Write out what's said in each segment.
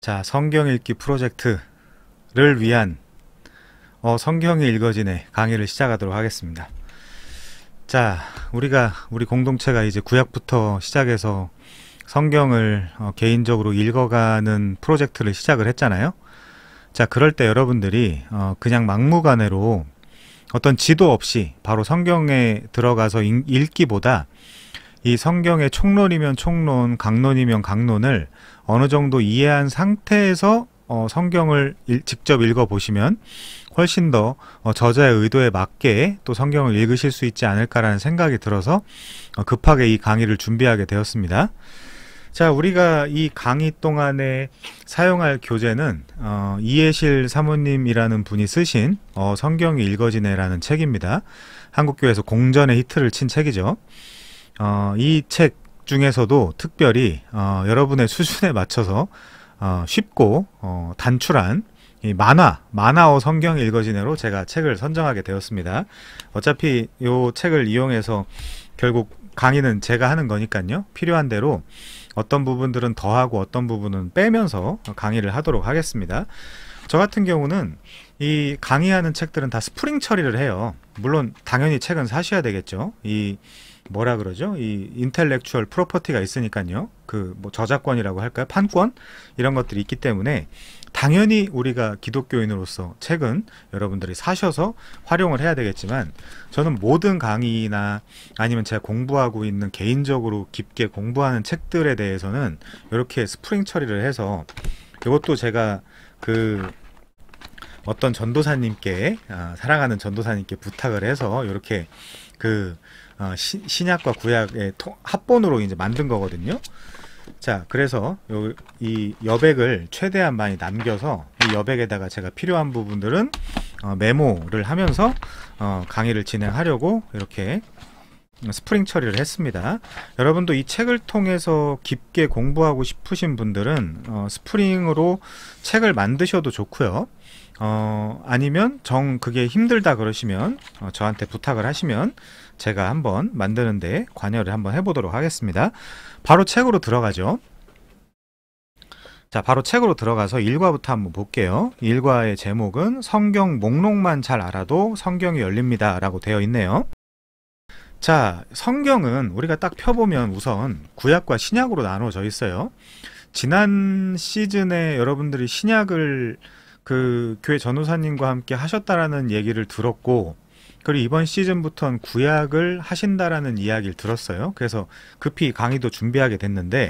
자, 성경 읽기 프로젝트를 위한 성경이 읽어지네 강의를 시작하도록 하겠습니다. 자, 우리 공동체가 이제 구약부터 시작해서 성경을 개인적으로 읽어가는 프로젝트를 시작을 했잖아요. 자, 그럴 때 여러분들이 그냥 막무가내로 어떤 지도 없이 바로 성경에 들어가서 읽기보다 이 성경의 총론이면 총론, 강론이면 강론을 어느 정도 이해한 상태에서 성경을 직접 읽어보시면 훨씬 더 저자의 의도에 맞게 또 성경을 읽으실 수 있지 않을까라는 생각이 들어서 급하게 이 강의를 준비하게 되었습니다. 자, 우리가 이 강의 동안에 사용할 교재는 이해실 사모님이라는 분이 쓰신 성경이 읽어지네라는 책입니다. 한국교회에서 공전의 히트를 친 책이죠. 이 책 중에서도 특별히 여러분의 수준에 맞춰서 쉽고 단출한 이 만화어 성경 읽어지네로 제가 책을 선정하게 되었습니다. 어차피 이 책을 이용해서 결국 강의는 제가 하는 거니까요. 필요한 대로 어떤 부분들은 더하고 어떤 부분은 빼면서 강의를 하도록 하겠습니다. 저 같은 경우는 이 강의하는 책들은 다 스프링 처리를 해요. 물론 당연히 책은 사셔야 되겠죠. 이 뭐라 그러죠? 이 인텔렉추얼 프로퍼티가 있으니까요. 그 뭐 저작권이라고 할까요? 판권 이런 것들이 있기 때문에 당연히 우리가 기독교인으로서 책은 여러분들이 사셔서 활용을 해야 되겠지만, 저는 모든 강의나 아니면 제가 공부하고 있는 개인적으로 깊게 공부하는 책들에 대해서는 이렇게 스프링 처리를 해서, 이것도 제가 그 어떤 전도사님께 사랑하는 전도사님께 부탁을 해서 이렇게 그 신약과 구약의 합본으로 이제 만든 거거든요. 자, 그래서 이 여백을 최대한 많이 남겨서 이 여백에다가 제가 필요한 부분들은 메모를 하면서 강의를 진행하려고 이렇게 스프링 처리를 했습니다. 여러분도 이 책을 통해서 깊게 공부하고 싶으신 분들은 스프링으로 책을 만드셔도 좋고요. 아니면 그게 힘들다 그러시면 저한테 부탁을 하시면 제가 한번 만드는데 관여를 한번 해보도록 하겠습니다. 바로 책으로 들어가죠. 자, 바로 책으로 들어가서 1과부터 한번 볼게요. 1과의 제목은 성경 목록만 잘 알아도 성경이 열립니다 라고 되어 있네요. 자, 성경은 우리가 딱 펴보면 우선 구약과 신약으로 나눠져 있어요. 지난 시즌에 여러분들이 신약을 그 교회 전도사님과 함께 하셨다라는 얘기를 들었고, 그리고 이번 시즌부터는 구약을 하신다라는 이야기를 들었어요. 그래서 급히 강의도 준비하게 됐는데,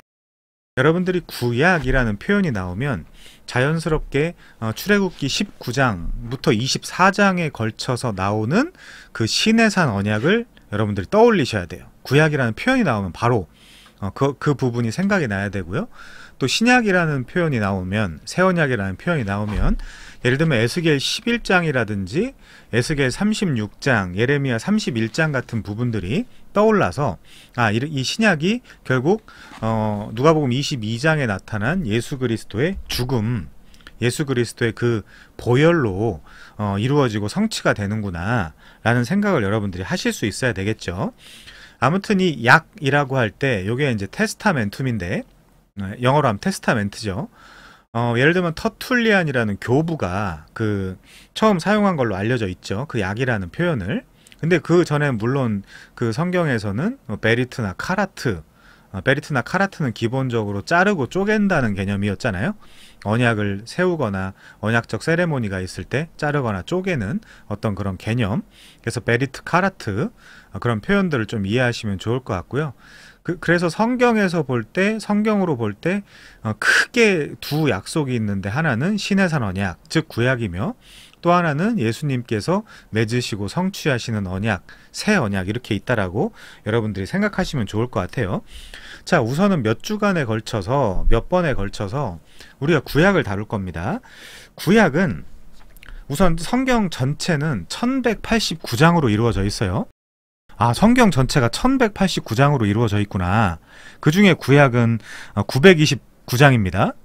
여러분들이 구약이라는 표현이 나오면 자연스럽게 출애굽기 19장부터 24장에 걸쳐서 나오는 그 시내산 언약을 여러분들이 떠올리셔야 돼요. 구약이라는 표현이 나오면 바로 그 부분이 생각이 나야 되고요. 또 신약이라는 표현이 나오면, 새 언약이라는 표현이 나오면, 예를 들면 에스겔 11장이라든지 에스겔 36장, 예레미야 31장 같은 부분들이 떠올라서 이 신약이 결국 누가복음 22장에 나타난 예수 그리스도의 죽음, 예수 그리스도의 그 보혈로 이루어지고 성취가 되는구나 라는 생각을 여러분들이 하실 수 있어야 되겠죠. 아무튼 이 약이라고 할 때 요게 이제 테스타멘툼인데, 영어로 하면 테스타멘트죠. 예를 들면 터툴리안이라는 교부가 그 처음 사용한 걸로 알려져 있죠. 그 약이라는 표현을. 근데 그 전에 물론 그 성경에서는 베리트나 카라트는 기본적으로 자르고 쪼갠다는 개념이었잖아요. 언약을 세우거나 언약적 세레모니가 있을 때 자르거나 쪼개는 어떤 그런 개념. 그래서 베리트, 카라트 그런 표현들을 좀 이해하시면 좋을 것 같고요. 그래서 성경으로 볼 때 크게 두 약속이 있는데, 하나는 시내산 언약, 즉 구약이며, 또 하나는 예수님께서 맺으시고 성취하시는 언약, 새 언약, 이렇게 있다라고 여러분들이 생각하시면 좋을 것 같아요. 자, 우선은 몇 번에 걸쳐서 우리가 구약을 다룰 겁니다. 구약은 우선 성경 전체는 1189장으로 이루어져 있어요. 성경 전체가 1189장으로 이루어져 있구나. 그 중에 구약은 929장입니다.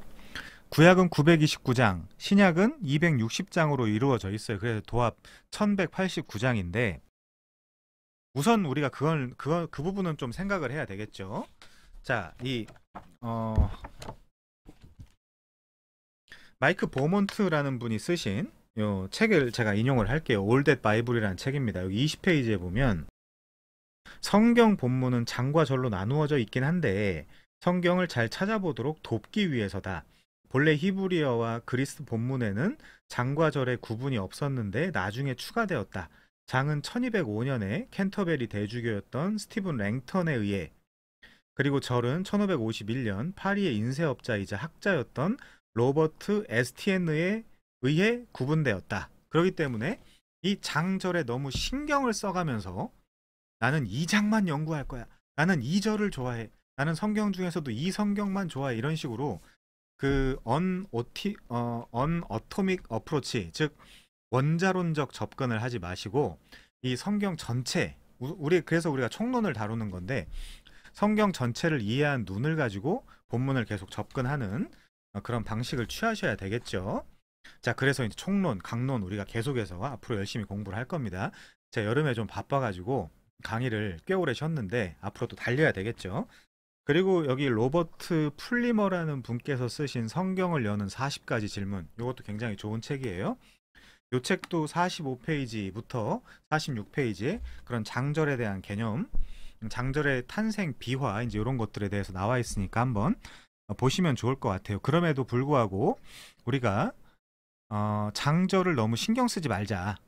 구약은 929장, 신약은 260장으로 이루어져 있어요. 그래서 도합 1189장인데, 우선 우리가 그 부분은 좀 생각을 해야 되겠죠. 자, 마이크 보몬트라는 분이 쓰신 요 책을 제가 인용을 할게요. All That Bible이라는 책입니다. 여기 20페이지에 보면 성경 본문은 장과 절로 나누어져 있긴 한데 성경을 잘 찾아보도록 돕기 위해서다. 본래 히브리어와 그리스 본문에는 장과 절의 구분이 없었는데 나중에 추가되었다. 장은 1205년에 캔터베리 대주교였던 스티븐 랭턴에 의해, 그리고 절은 1551년 파리의 인쇄업자이자 학자였던 로버트 에스티엔에 의해 구분되었다. 그렇기 때문에 이 장절에 너무 신경을 써가면서 나는 이 장만 연구할 거야, 나는 이 절을 좋아해, 나는 성경 중에서도 이 성경만 좋아해, 이런 식으로 그 언어토믹 어프로치, 즉 원자론적 접근을 하지 마시고 이 성경 전체, 그래서 우리가 총론을 다루는 건데 성경 전체를 이해한 눈을 가지고 본문을 계속 접근하는 그런 방식을 취하셔야 되겠죠. 자, 그래서 이제 총론, 강론 우리가 계속해서 앞으로 열심히 공부를 할 겁니다. 제가 여름에 좀 바빠가지고 강의를 꽤 오래 쉬었는데 앞으로 또 달려야 되겠죠. 그리고 여기 로버트 풀리머라는 분께서 쓰신 성경을 여는 40가지 질문, 이것도 굉장히 좋은 책이에요. 이 책도 45페이지부터 46페이지에 그런 장절에 대한 개념, 장절의 탄생 비화, 이제 이런 것들에 대해서 나와 있으니까 한번 보시면 좋을 것 같아요. 그럼에도 불구하고 우리가 장절을 너무 신경 쓰지 말자.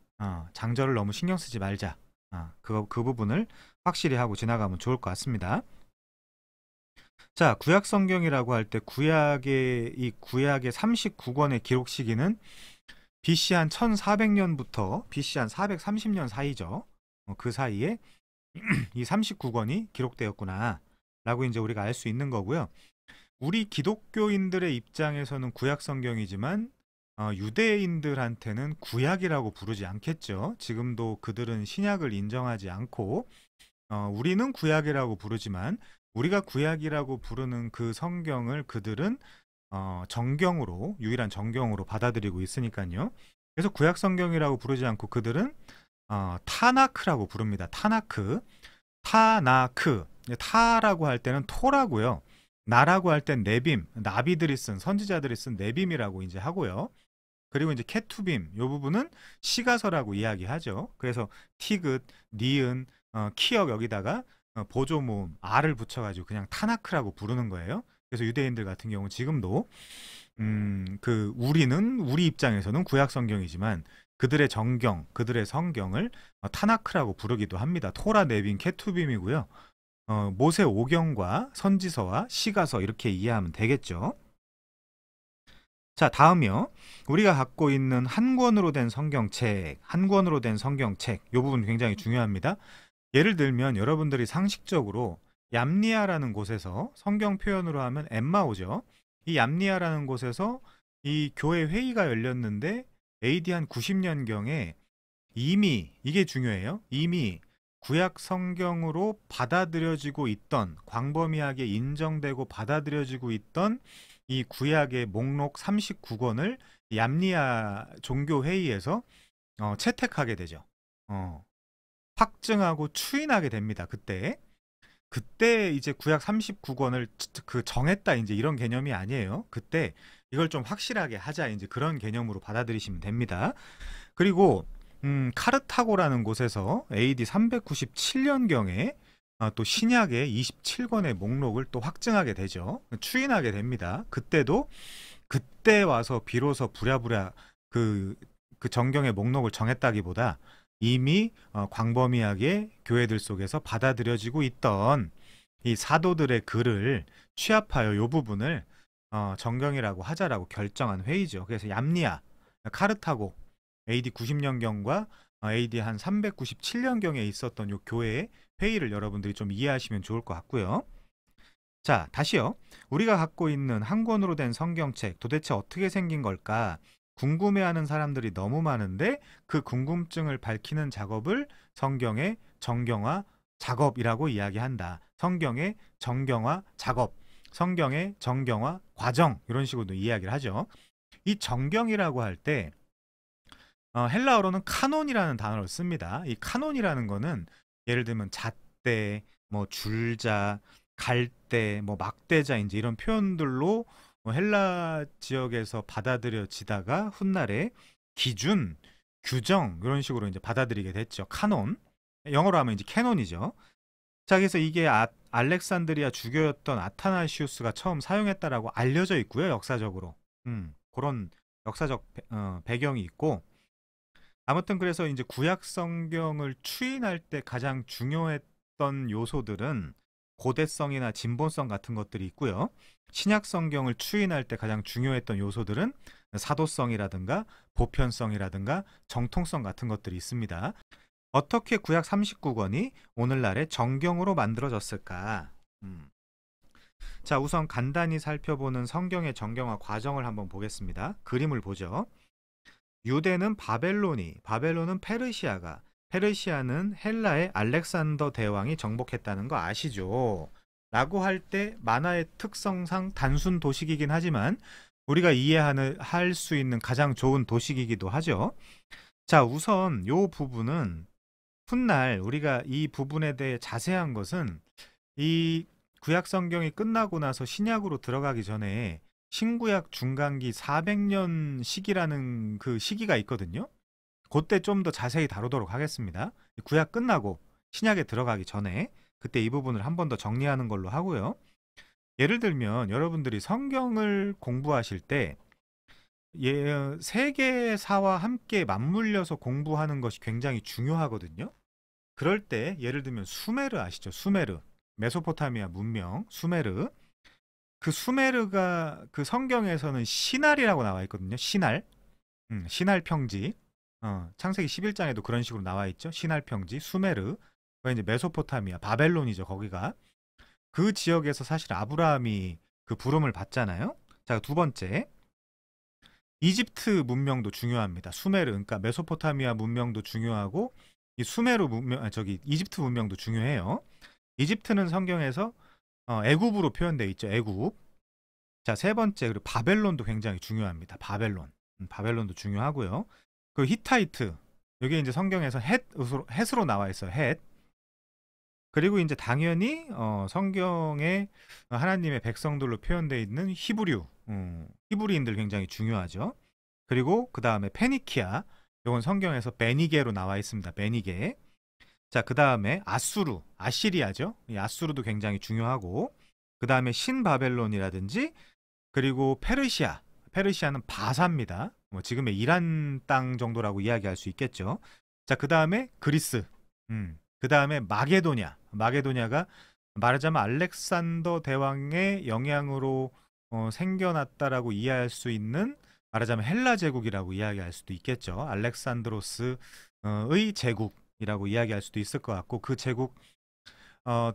장절을 너무 신경 쓰지 말자. 그 부분을 확실히 하고 지나가면 좋을 것 같습니다. 자, 구약 성경이라고 할 때 구약의 39권의 기록 시기는 BC 한 1400년부터 BC 한 430년 사이죠. 그 사이에 이 39권이 기록되었구나 라고 이제 우리가 알 수 있는 거고요. 우리 기독교인들의 입장에서는 구약 성경이지만 유대인들한테는 구약이라고 부르지 않겠죠. 지금도 그들은 신약을 인정하지 않고 우리는 구약이라고 부르지만 우리가 구약이라고 부르는 그 성경을 그들은 정경으로, 유일한 정경으로 받아들이고 있으니까요. 그래서 구약 성경이라고 부르지 않고 그들은 타나크라고 부릅니다. 타나크. 타라고 할 때는 토라고요. 나라고 할 땐 네빔, 나비들이 쓴, 선지자들이 쓴 네빔이라고 이제 하고요. 그리고 이제 케투빔, 요 부분은 시가서라고 이야기하죠. 그래서 티귿, 니은, 키역 여기다가 보조 모음 R을 붙여가지고 그냥 타나크라고 부르는 거예요. 그래서 유대인들 같은 경우 지금도 우리는, 우리 입장에서는 구약 성경이지만 그들의 정경, 그들의 성경을 타나크라고 부르기도 합니다. 토라, 네빔, 케투빔이고요. 모세 오경과 선지서와 시가서 이렇게 이해하면 되겠죠. 자, 다음이요. 우리가 갖고 있는 한 권으로 된 성경책, 이 부분 굉장히 중요합니다. 예를 들면 여러분들이 상식적으로 얌니아라는 곳에서, 성경 표현으로 하면 엠마오죠. 이 얌니아라는 곳에서 이 교회 회의가 열렸는데 AD 한 90년경에 이미, 이게 중요해요. 이미 구약 성경으로 받아들여지고 있던, 광범위하게 인정되고 받아들여지고 있던 이 구약의 목록 39권을 얌니아 종교회의에서 채택하게 되죠. 확증하고 추인하게 됩니다. 그때 이제 구약 39권을 정했다, 이제 이런 개념이 아니에요. 그때 이걸 좀 확실하게 하자, 이제 그런 개념으로 받아들이시면 됩니다. 그리고 카르타고라는 곳에서 AD 397년경에 또 신약의 27권의 목록을 또 확증하게 되죠. 추인하게 됩니다. 그때 와서 비로소 부랴부랴 그 정경의 목록을 정했다기보다 이미 광범위하게 교회들 속에서 받아들여지고 있던 이 사도들의 글을 취합하여 이 부분을 정경이라고 하자라고 결정한 회의죠. 그래서 얌니아, 카르타고, AD 90년경과 AD 한 397년경에 있었던 이 교회의 회의를 여러분들이 좀 이해하시면 좋을 것 같고요. 자, 다시요. 우리가 갖고 있는 한 권으로 된 성경책, 도대체 어떻게 생긴 걸까? 궁금해하는 사람들이 너무 많은데 그 궁금증을 밝히는 작업을 성경의 정경화 작업이라고 이야기한다. 성경의 정경화 작업, 성경의 정경화 과정, 이런 식으로 이야기를 하죠. 이 정경이라고 할 때 헬라어로는 카논이라는 단어를 씁니다. 이 카논이라는 거는 예를 들면 잣대, 뭐 줄자, 갈대, 뭐 막대자, 이제 이런 표현들로 헬라 지역에서 받아들여지다가 훗날에 기준, 규정 이런 식으로 이제 받아들이게 됐죠. 카논. 영어로 하면 이제 캐논이죠. 자, 그래서 이게 알렉산드리아 주교였던 아타나시우스가 처음 사용했다라고 알려져 있고요. 역사적으로. 그런 역사적 배경이 있고, 아무튼 그래서 이제 구약 성경을 추인할 때 가장 중요했던 요소들은 고대성이나 진본성 같은 것들이 있고요. 신약 성경을 추인할 때 가장 중요했던 요소들은 사도성이라든가 보편성이라든가 정통성 같은 것들이 있습니다. 어떻게 구약 39권이 오늘날의 정경으로 만들어졌을까? 자, 우선 간단히 살펴보는 성경의 정경화 과정을 한번 보겠습니다. 그림을 보죠. 유대는 바벨론은 페르시아가, 페르시아는 헬라의 알렉산더 대왕이 정복했다는 거 아시죠? 라고 할 때 만화의 특성상 단순 도식이긴 하지만 우리가 이해할 수 있는 가장 좋은 도식이기도 하죠. 자, 우선 요 부분은 훗날 우리가 이 부분에 대해 자세한 것은 이 구약 성경이 끝나고 나서 신약으로 들어가기 전에 신구약 중간기 400년 시기라는 그 시기가 있거든요. 그때 좀 더 자세히 다루도록 하겠습니다. 구약 끝나고 신약에 들어가기 전에 그때 이 부분을 한 번 더 정리하는 걸로 하고요. 예를 들면 여러분들이 성경을 공부하실 때 세계사와 함께 맞물려서 공부하는 것이 굉장히 중요하거든요. 그럴 때 예를 들면 수메르 아시죠? 수메르. 메소포타미아 문명 수메르. 그 수메르가 그 성경에서는 시날이라고 나와 있거든요. 시날. 시날 평지. 창세기 11장에도 그런 식으로 나와 있죠. 시날 평지, 수메르. 그게 이제 메소포타미아, 바벨론이죠. 거기가. 그 지역에서 사실 아브라함이 그 부름을 받잖아요. 자, 두 번째. 이집트 문명도 중요합니다. 수메르, 그러니까 메소포타미아 문명도 중요하고 이 수메르 문명, 이집트 문명도 중요해요. 이집트는 성경에서 애굽으로 표현되어 있죠. 애굽. 자, 세 번째, 그리고 바벨론도 굉장히 중요합니다. 바벨론도 중요하고요. 그 히타이트, 여기 이제 성경에서 헷으로 나와 있어요. 헷. 그리고 이제 당연히 성경에 하나님의 백성들로 표현되어 있는 히브리인들 굉장히 중요하죠. 그리고 그 다음에 페니키아, 이건 성경에서 베니게로 나와 있습니다. 베니게. 자, 그 다음에 아시리아죠. 이 아수르도 굉장히 중요하고, 그 다음에 신바벨론이라든지, 그리고 페르시아는 바사입니다. 지금의 이란 땅 정도라고 이야기할 수 있겠죠. 자, 그 다음에 그리스, 그 다음에 마게도냐가 말하자면 알렉산더 대왕의 영향으로 생겨났다라고 이해할 수 있는, 말하자면 헬라 제국이라고 이야기할 수도 있겠죠. 알렉산드로스의 제국이라고 이야기할 수도 있을 것 같고, 그 제국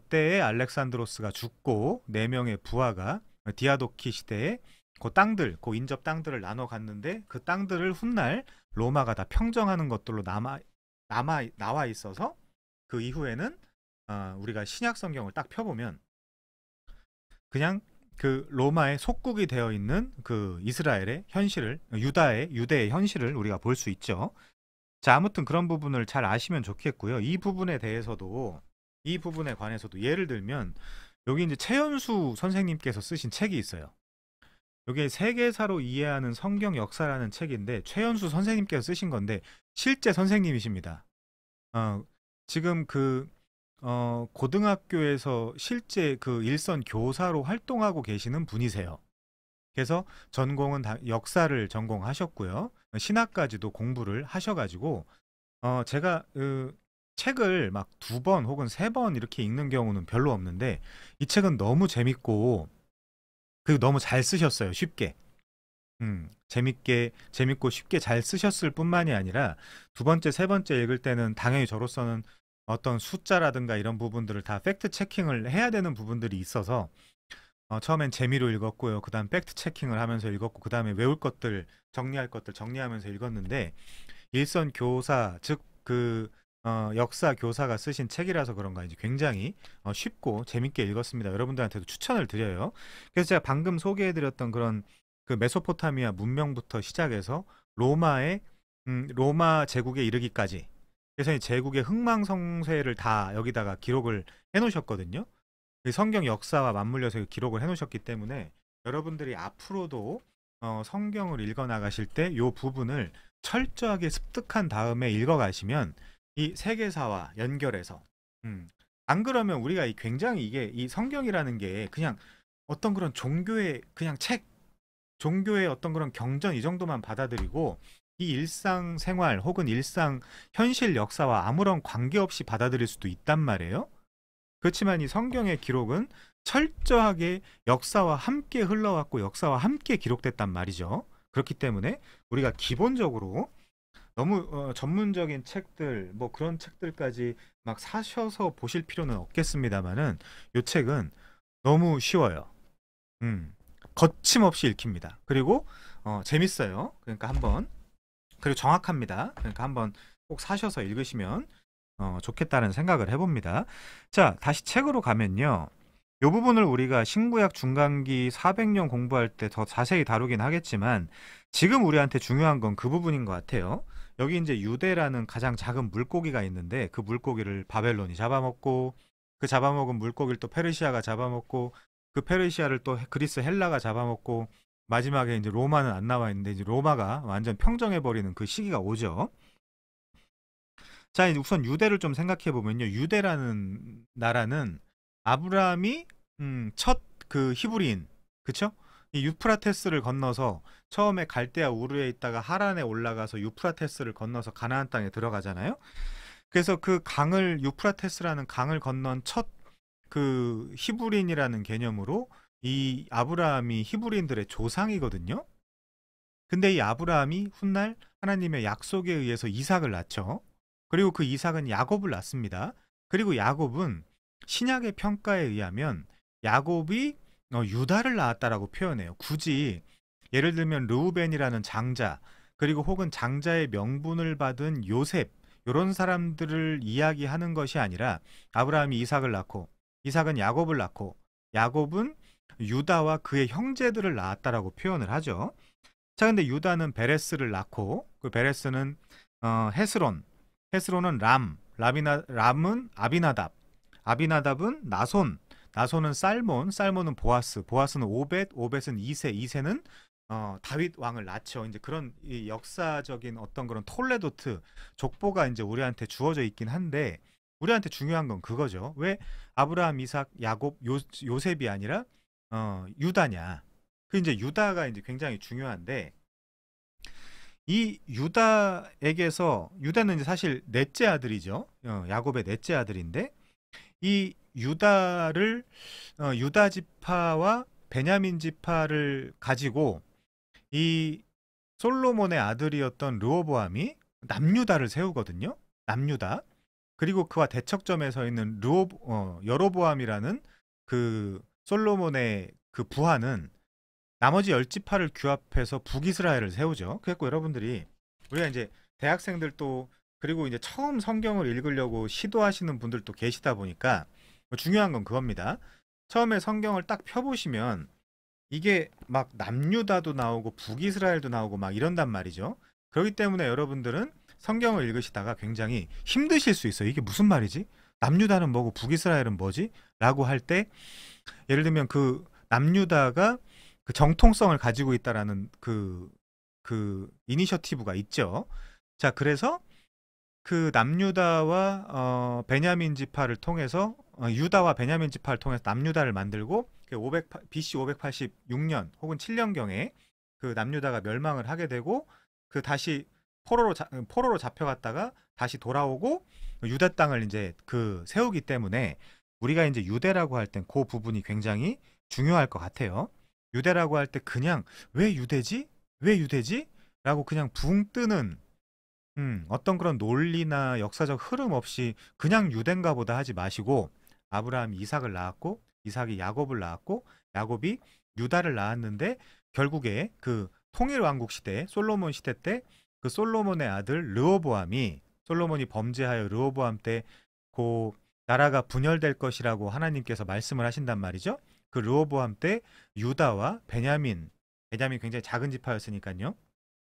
때에 알렉산드로스가 죽고 4명의 부하가 디아도키 시대에 그 인접 땅들을 나눠 갔는데, 그 땅들을 훗날 로마가 다 평정하는 것들로 나와 있어서, 그 이후에는 우리가 신약 성경을 딱 펴보면 그냥 그 로마의 속국이 되어 있는 그 이스라엘의 현실을, 유대의 현실을 우리가 볼 수 있죠. 자, 아무튼 그런 부분을 잘 아시면 좋겠고요. 이 부분에 관해서도 예를 들면 여기 이제 최연수 선생님께서 쓰신 책이 있어요. 이게 세계사로 이해하는 성경 역사라는 책인데 최연수 선생님께서 쓰신 건데 실제 선생님이십니다. 지금 고등학교에서 실제 그 일선 교사로 활동하고 계시는 분이세요. 그래서 전공은 다 역사를 전공하셨고요. 신학까지도 공부를 하셔가지고 제가 책을 막 2번 혹은 3번 이렇게 읽는 경우는 별로 없는데, 이 책은 너무 재밌고 그리고 너무 잘 쓰셨어요. 쉽게. 재밌고 쉽게 잘 쓰셨을 뿐만이 아니라 두 번째, 세 번째 읽을 때는 당연히 저로서는 어떤 숫자라든가 이런 부분들을 다 팩트 체킹을 해야 되는 부분들이 있어서 처음엔 재미로 읽었고요. 그 다음 팩트 체킹을 하면서 읽었고, 그 다음에 외울 것들, 정리할 것들 정리하면서 읽었는데, 일선 교사, 즉 역사 교사가 쓰신 책이라서 그런가 이제 굉장히 쉽고 재밌게 읽었습니다. 여러분들한테도 추천을 드려요. 그래서 제가 방금 소개해드렸던 그런 그 메소포타미아 문명부터 시작해서 로마 제국에 이르기까지, 그래서 이 제국의 흥망성쇠를 다 여기다가 기록을 해놓으셨거든요. 성경 역사와 맞물려서 기록을 해놓으셨기 때문에 여러분들이 앞으로도 성경을 읽어 나가실 때 이 부분을 철저하게 습득한 다음에 읽어 가시면 이 세계사와 연결해서 안 그러면 우리가 굉장히 이게 이 성경이라는 게 그냥 어떤 그런 종교의 그냥 책, 종교의 어떤 그런 경전 이 정도만 받아들이고 이 일상생활 혹은 일상 현실 역사와 아무런 관계없이 받아들일 수도 있단 말이에요. 그렇지만 이 성경의 기록은 철저하게 역사와 함께 흘러왔고 역사와 함께 기록됐단 말이죠. 그렇기 때문에 우리가 기본적으로 너무 전문적인 책들 뭐 그런 책들까지 막 사셔서 보실 필요는 없겠습니다만은 이 책은 너무 쉬워요. 거침없이 읽힙니다. 그리고 재밌어요. 그러니까 한번 그리고 정확합니다. 그러니까 한번 꼭 사셔서 읽으시면 좋겠다는 생각을 해봅니다. 자, 다시 책으로 가면요. 이 부분을 우리가 신구약 중간기 400년 공부할 때 더 자세히 다루긴 하겠지만 지금 우리한테 중요한 건 그 부분인 것 같아요. 여기 이제 유대라는 가장 작은 물고기가 있는데 그 물고기를 바벨론이 잡아먹고 그 잡아먹은 물고기를 또 페르시아가 잡아먹고 그 페르시아를 또 그리스 헬라가 잡아먹고 마지막에 이제 로마는 안 나와 있는데 이제 로마가 완전 평정해버리는 그 시기가 오죠. 자, 이제 우선 유대를 좀 생각해 보면요. 유대라는 나라는 아브라함이 첫 그 히브리인, 그쵸? 이 유프라테스를 건너서 처음에 갈대아 우르에 있다가 하란에 올라가서 유프라테스를 건너서 가나안 땅에 들어가잖아요. 그래서 그 강을 유프라테스라는 강을 건넌 첫 그 히브리인이라는 개념으로 이 아브라함이 히브리인들의 조상이거든요. 근데 이 아브라함이 훗날 하나님의 약속에 의해서 이삭을 낳죠. 그리고 그 이삭은 야곱을 낳습니다. 그리고 야곱은 신약의 평가에 의하면 야곱이 유다를 낳았다라고 표현해요. 굳이 예를 들면 르우벤이라는 장자 그리고 혹은 장자의 명분을 받은 요셉 이런 사람들을 이야기하는 것이 아니라 아브라함이 이삭을 낳고 이삭은 야곱을 낳고 야곱은 유다와 그의 형제들을 낳았다라고 표현을 하죠. 자, 근데 유다는 베레스를 낳고 그 베레스는 헤스론, 헤스론은 람은 아비나답, 아비나답은 나손, 나손은 살몬, 살몬은 보아스, 보아스는 오벳, 오벳은 이세, 이세는 다윗 왕을 낳죠. 이제 그런 이 역사적인 어떤 그런 톨레도트 족보가 이제 우리한테 주어져 있긴 한데 우리한테 중요한 건 그거죠. 왜 아브라함, 이삭, 야곱, 요셉이 아니라 유다냐? 그 이제 유다가 이제 굉장히 중요한데 이 유다에게서 유다는 이제 사실 넷째 아들이죠. 야곱의 넷째 아들인데 이 유다를 유다 지파와 베냐민 지파를 가지고 이 솔로몬의 아들이었던 르호보암이 남유다를 세우거든요. 남유다. 그리고 그와 대척점에 서 있는 여로보암이라는 그 솔로몬의 그 부하는 나머지 10지파를 규합해서 북이스라엘을 세우죠. 그래서 여러분들이 우리가 이제 대학생들도 그리고 이제 처음 성경을 읽으려고 시도하시는 분들도 계시다 보니까 중요한 건 그겁니다. 처음에 성경을 딱 펴보시면 이게 막 남유다도 나오고 북이스라엘도 나오고 막 이런단 말이죠. 그렇기 때문에 여러분들은 성경을 읽으시다가 굉장히 힘드실 수 있어요. 이게 무슨 말이지? 남유다는 뭐고 북이스라엘은 뭐지? 라고 할 때 예를 들면 그 남유다가 그 정통성을 가지고 있다라는 그 이니셔티브가 있죠. 자, 그래서 그 남유다와 베냐민 지파를 통해서 유다와 베냐민 지파를 통해서 남유다를 만들고 BC 586년 혹은 7년경에 그 남유다가 멸망을 하게 되고 그 다시 포로로 잡혀갔다가 다시 돌아오고 유다 땅을 이제 그 세우기 때문에 우리가 이제 유대라고 할 땐 그 부분이 굉장히 중요할 것 같아요. 유대라고 할 때 그냥 왜 유대지? 왜 유대지? 라고 그냥 붕 뜨는 어떤 그런 논리나 역사적 흐름 없이 그냥 유대인가 보다 하지 마시고 아브라함이 이삭을 낳았고 이삭이 야곱을 낳았고 야곱이 유다를 낳았는데 결국에 그 통일왕국 시대 솔로몬 시대 때 그 솔로몬의 아들 르호보암이 솔로몬이 범죄하여 르호보암 때 그 나라가 분열될 것이라고 하나님께서 말씀을 하신단 말이죠. 그 르호보암 때 유다와 베냐민 굉장히 작은 지파였으니까요.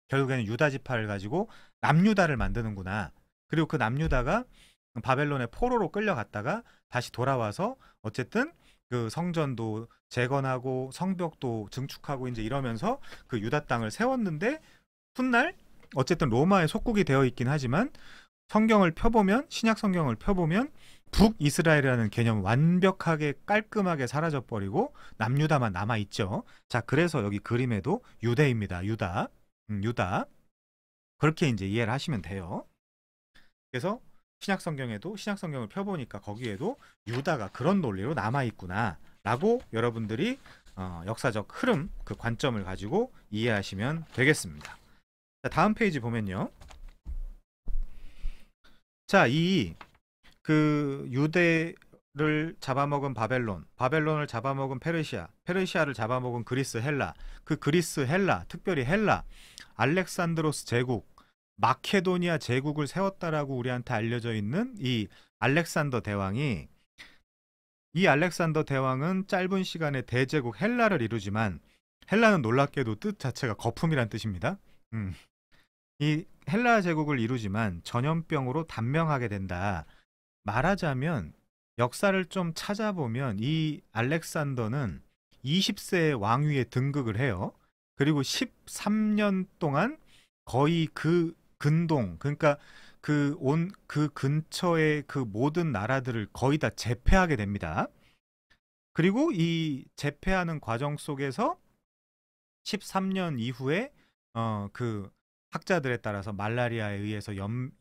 결국에는 유다 지파를 가지고 남유다를 만드는구나. 그리고 그 남유다가 바벨론의 포로로 끌려갔다가 다시 돌아와서 어쨌든 그 성전도 재건하고 성벽도 증축하고 이제 이러면서 그 유다 땅을 세웠는데 훗날 어쨌든 로마의 속국이 되어 있긴 하지만 성경을 펴보면 신약 성경을 펴보면 북이스라엘이라는 개념 완벽하게 깔끔하게 사라져 버리고 남유다만 남아 있죠. 자, 그래서 여기 그림에도 유대입니다. 유다. 유다. 그렇게 이제 이해를 하시면 돼요. 그래서 신약 성경에도 신약 성경을 펴보니까 거기에도 유다가 그런 논리로 남아 있구나 라고 여러분들이 역사적 흐름 그 관점을 가지고 이해하시면 되겠습니다. 자, 다음 페이지 보면요. 자, 이 그 유대를 잡아먹은 바벨론, 바벨론을 잡아먹은 페르시아, 페르시아를 잡아먹은 그리스 헬라, 그 그리스 헬라, 특별히 헬라, 알렉산드로스 제국, 마케도니아 제국을 세웠다라고 우리한테 알려져 있는 이 알렉산더 대왕이, 이 알렉산더 대왕은 짧은 시간에 대제국 헬라를 이루지만 헬라는 놀랍게도 뜻 자체가 거품이란 뜻입니다. 이 헬라 제국을 이루지만 전염병으로 단명하게 된다. 말하자면 역사를 좀 찾아보면 이 알렉산더는 20세의 왕위에 등극을 해요. 그리고 13년 동안 거의 그 근동, 그러니까 그 근처의 그 모든 나라들을 거의 다 제패하게 됩니다. 그리고 이 제패하는 과정 속에서 13년 이후에 그 학자들에 따라서 말라리아에 의해서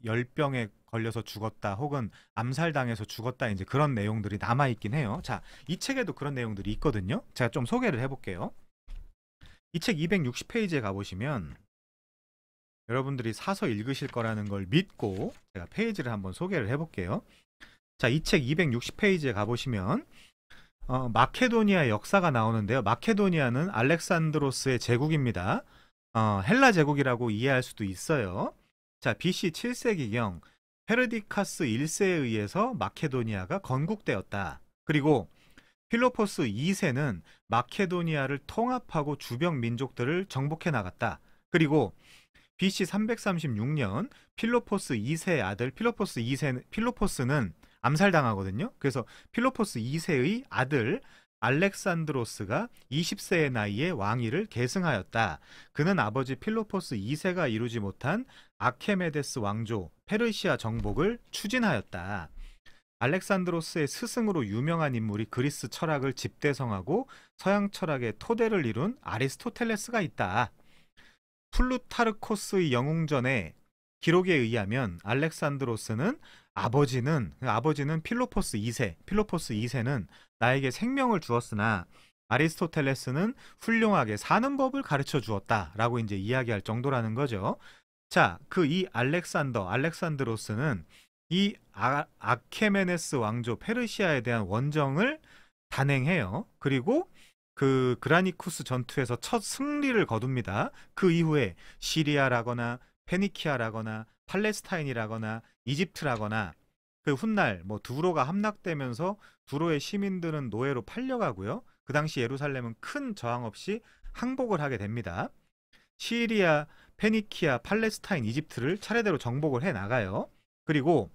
열병에 걸려서 죽었다 혹은 암살당해서 죽었다 이제 그런 내용들이 남아있긴 해요. 자, 이 책에도 그런 내용들이 있거든요. 제가 좀 소개를 해볼게요. 이 책 260페이지에 가보시면 여러분들이 사서 읽으실 거라는 걸 믿고 제가 페이지를 한번 소개를 해볼게요. 자, 이 책 260페이지에 가보시면 마케도니아의 역사가 나오는데요. 마케도니아는 알렉산드로스의 제국입니다. 헬라 제국이라고 이해할 수도 있어요. 자, BC 7세기경 페르디카스 1세에 의해서 마케도니아가 건국되었다. 그리고 필로포스 2세는 마케도니아를 통합하고 주변 민족들을 정복해 나갔다. 그리고 BC 336년 필로포스 2세의 아들 필로포스는 암살당하거든요. 그래서 필로포스 2세의 아들 알렉산드로스가 20세의 나이에 왕위를 계승하였다. 그는 아버지 필로포스 2세가 이루지 못한 아케메데스 왕조 페르시아 정복을 추진하였다. 알렉산드로스의 스승으로 유명한 인물이 그리스 철학을 집대성하고 서양 철학의 토대를 이룬 아리스토텔레스가 있다. 플루타르코스의 영웅전의 기록에 의하면 알렉산드로스는 아버지는 필로포스 2세는 나에게 생명을 주었으나 아리스토텔레스는 훌륭하게 사는 법을 가르쳐 주었다라고 이제 이야기할 정도라는 거죠. 자, 이 알렉산드로스는 이 아케메네스 왕조 페르시아에 대한 원정을 단행해요. 그리고 그 그라니쿠스 전투에서 첫 승리를 거둡니다. 그 이후에 시리아라거나 페니키아라거나 팔레스타인이라거나 이집트라거나 그 훗날 뭐 두로가 함락되면서 두로의 시민들은 노예로 팔려가고요. 그 당시 예루살렘은 큰 저항 없이 항복을 하게 됩니다. 시리아, 페니키아, 팔레스타인, 이집트를 차례대로 정복을 해 나가요. 그리고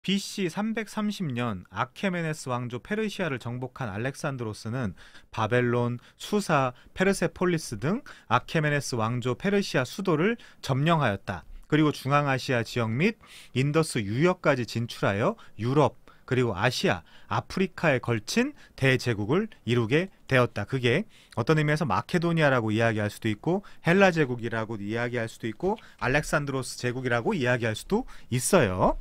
BC 330년 아케메네스 왕조 페르시아를 정복한 알렉산드로스는 바벨론, 수사, 페르세폴리스 등 아케메네스 왕조 페르시아 수도를 점령하였다. 그리고 중앙아시아 지역 및 인더스 유역까지 진출하여 유럽, 그리고 아시아, 아프리카에 걸친 대제국을 이루게 되었다. 그게 어떤 의미에서 마케도니아라고 이야기할 수도 있고 헬라 제국이라고 이야기할 수도 있고 알렉산드로스 제국이라고 이야기할 수도 있어요.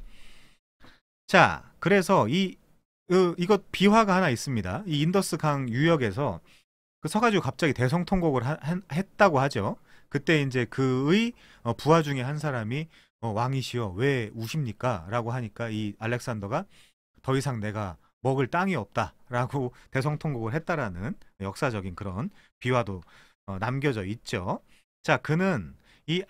자, 그래서 이것 비화가 하나 있습니다. 이 인더스 강 유역에서 그 서가지고 갑자기 대성통곡을 했다고 하죠. 그때 이제 그의 부하 중에 한 사람이 왕이시여 왜 우십니까? 라고 하니까 이 알렉산더가 더 이상 내가 먹을 땅이 없다 라고 대성통곡을 했다라는 역사적인 그런 비화도 남겨져 있죠. 자, 그는 이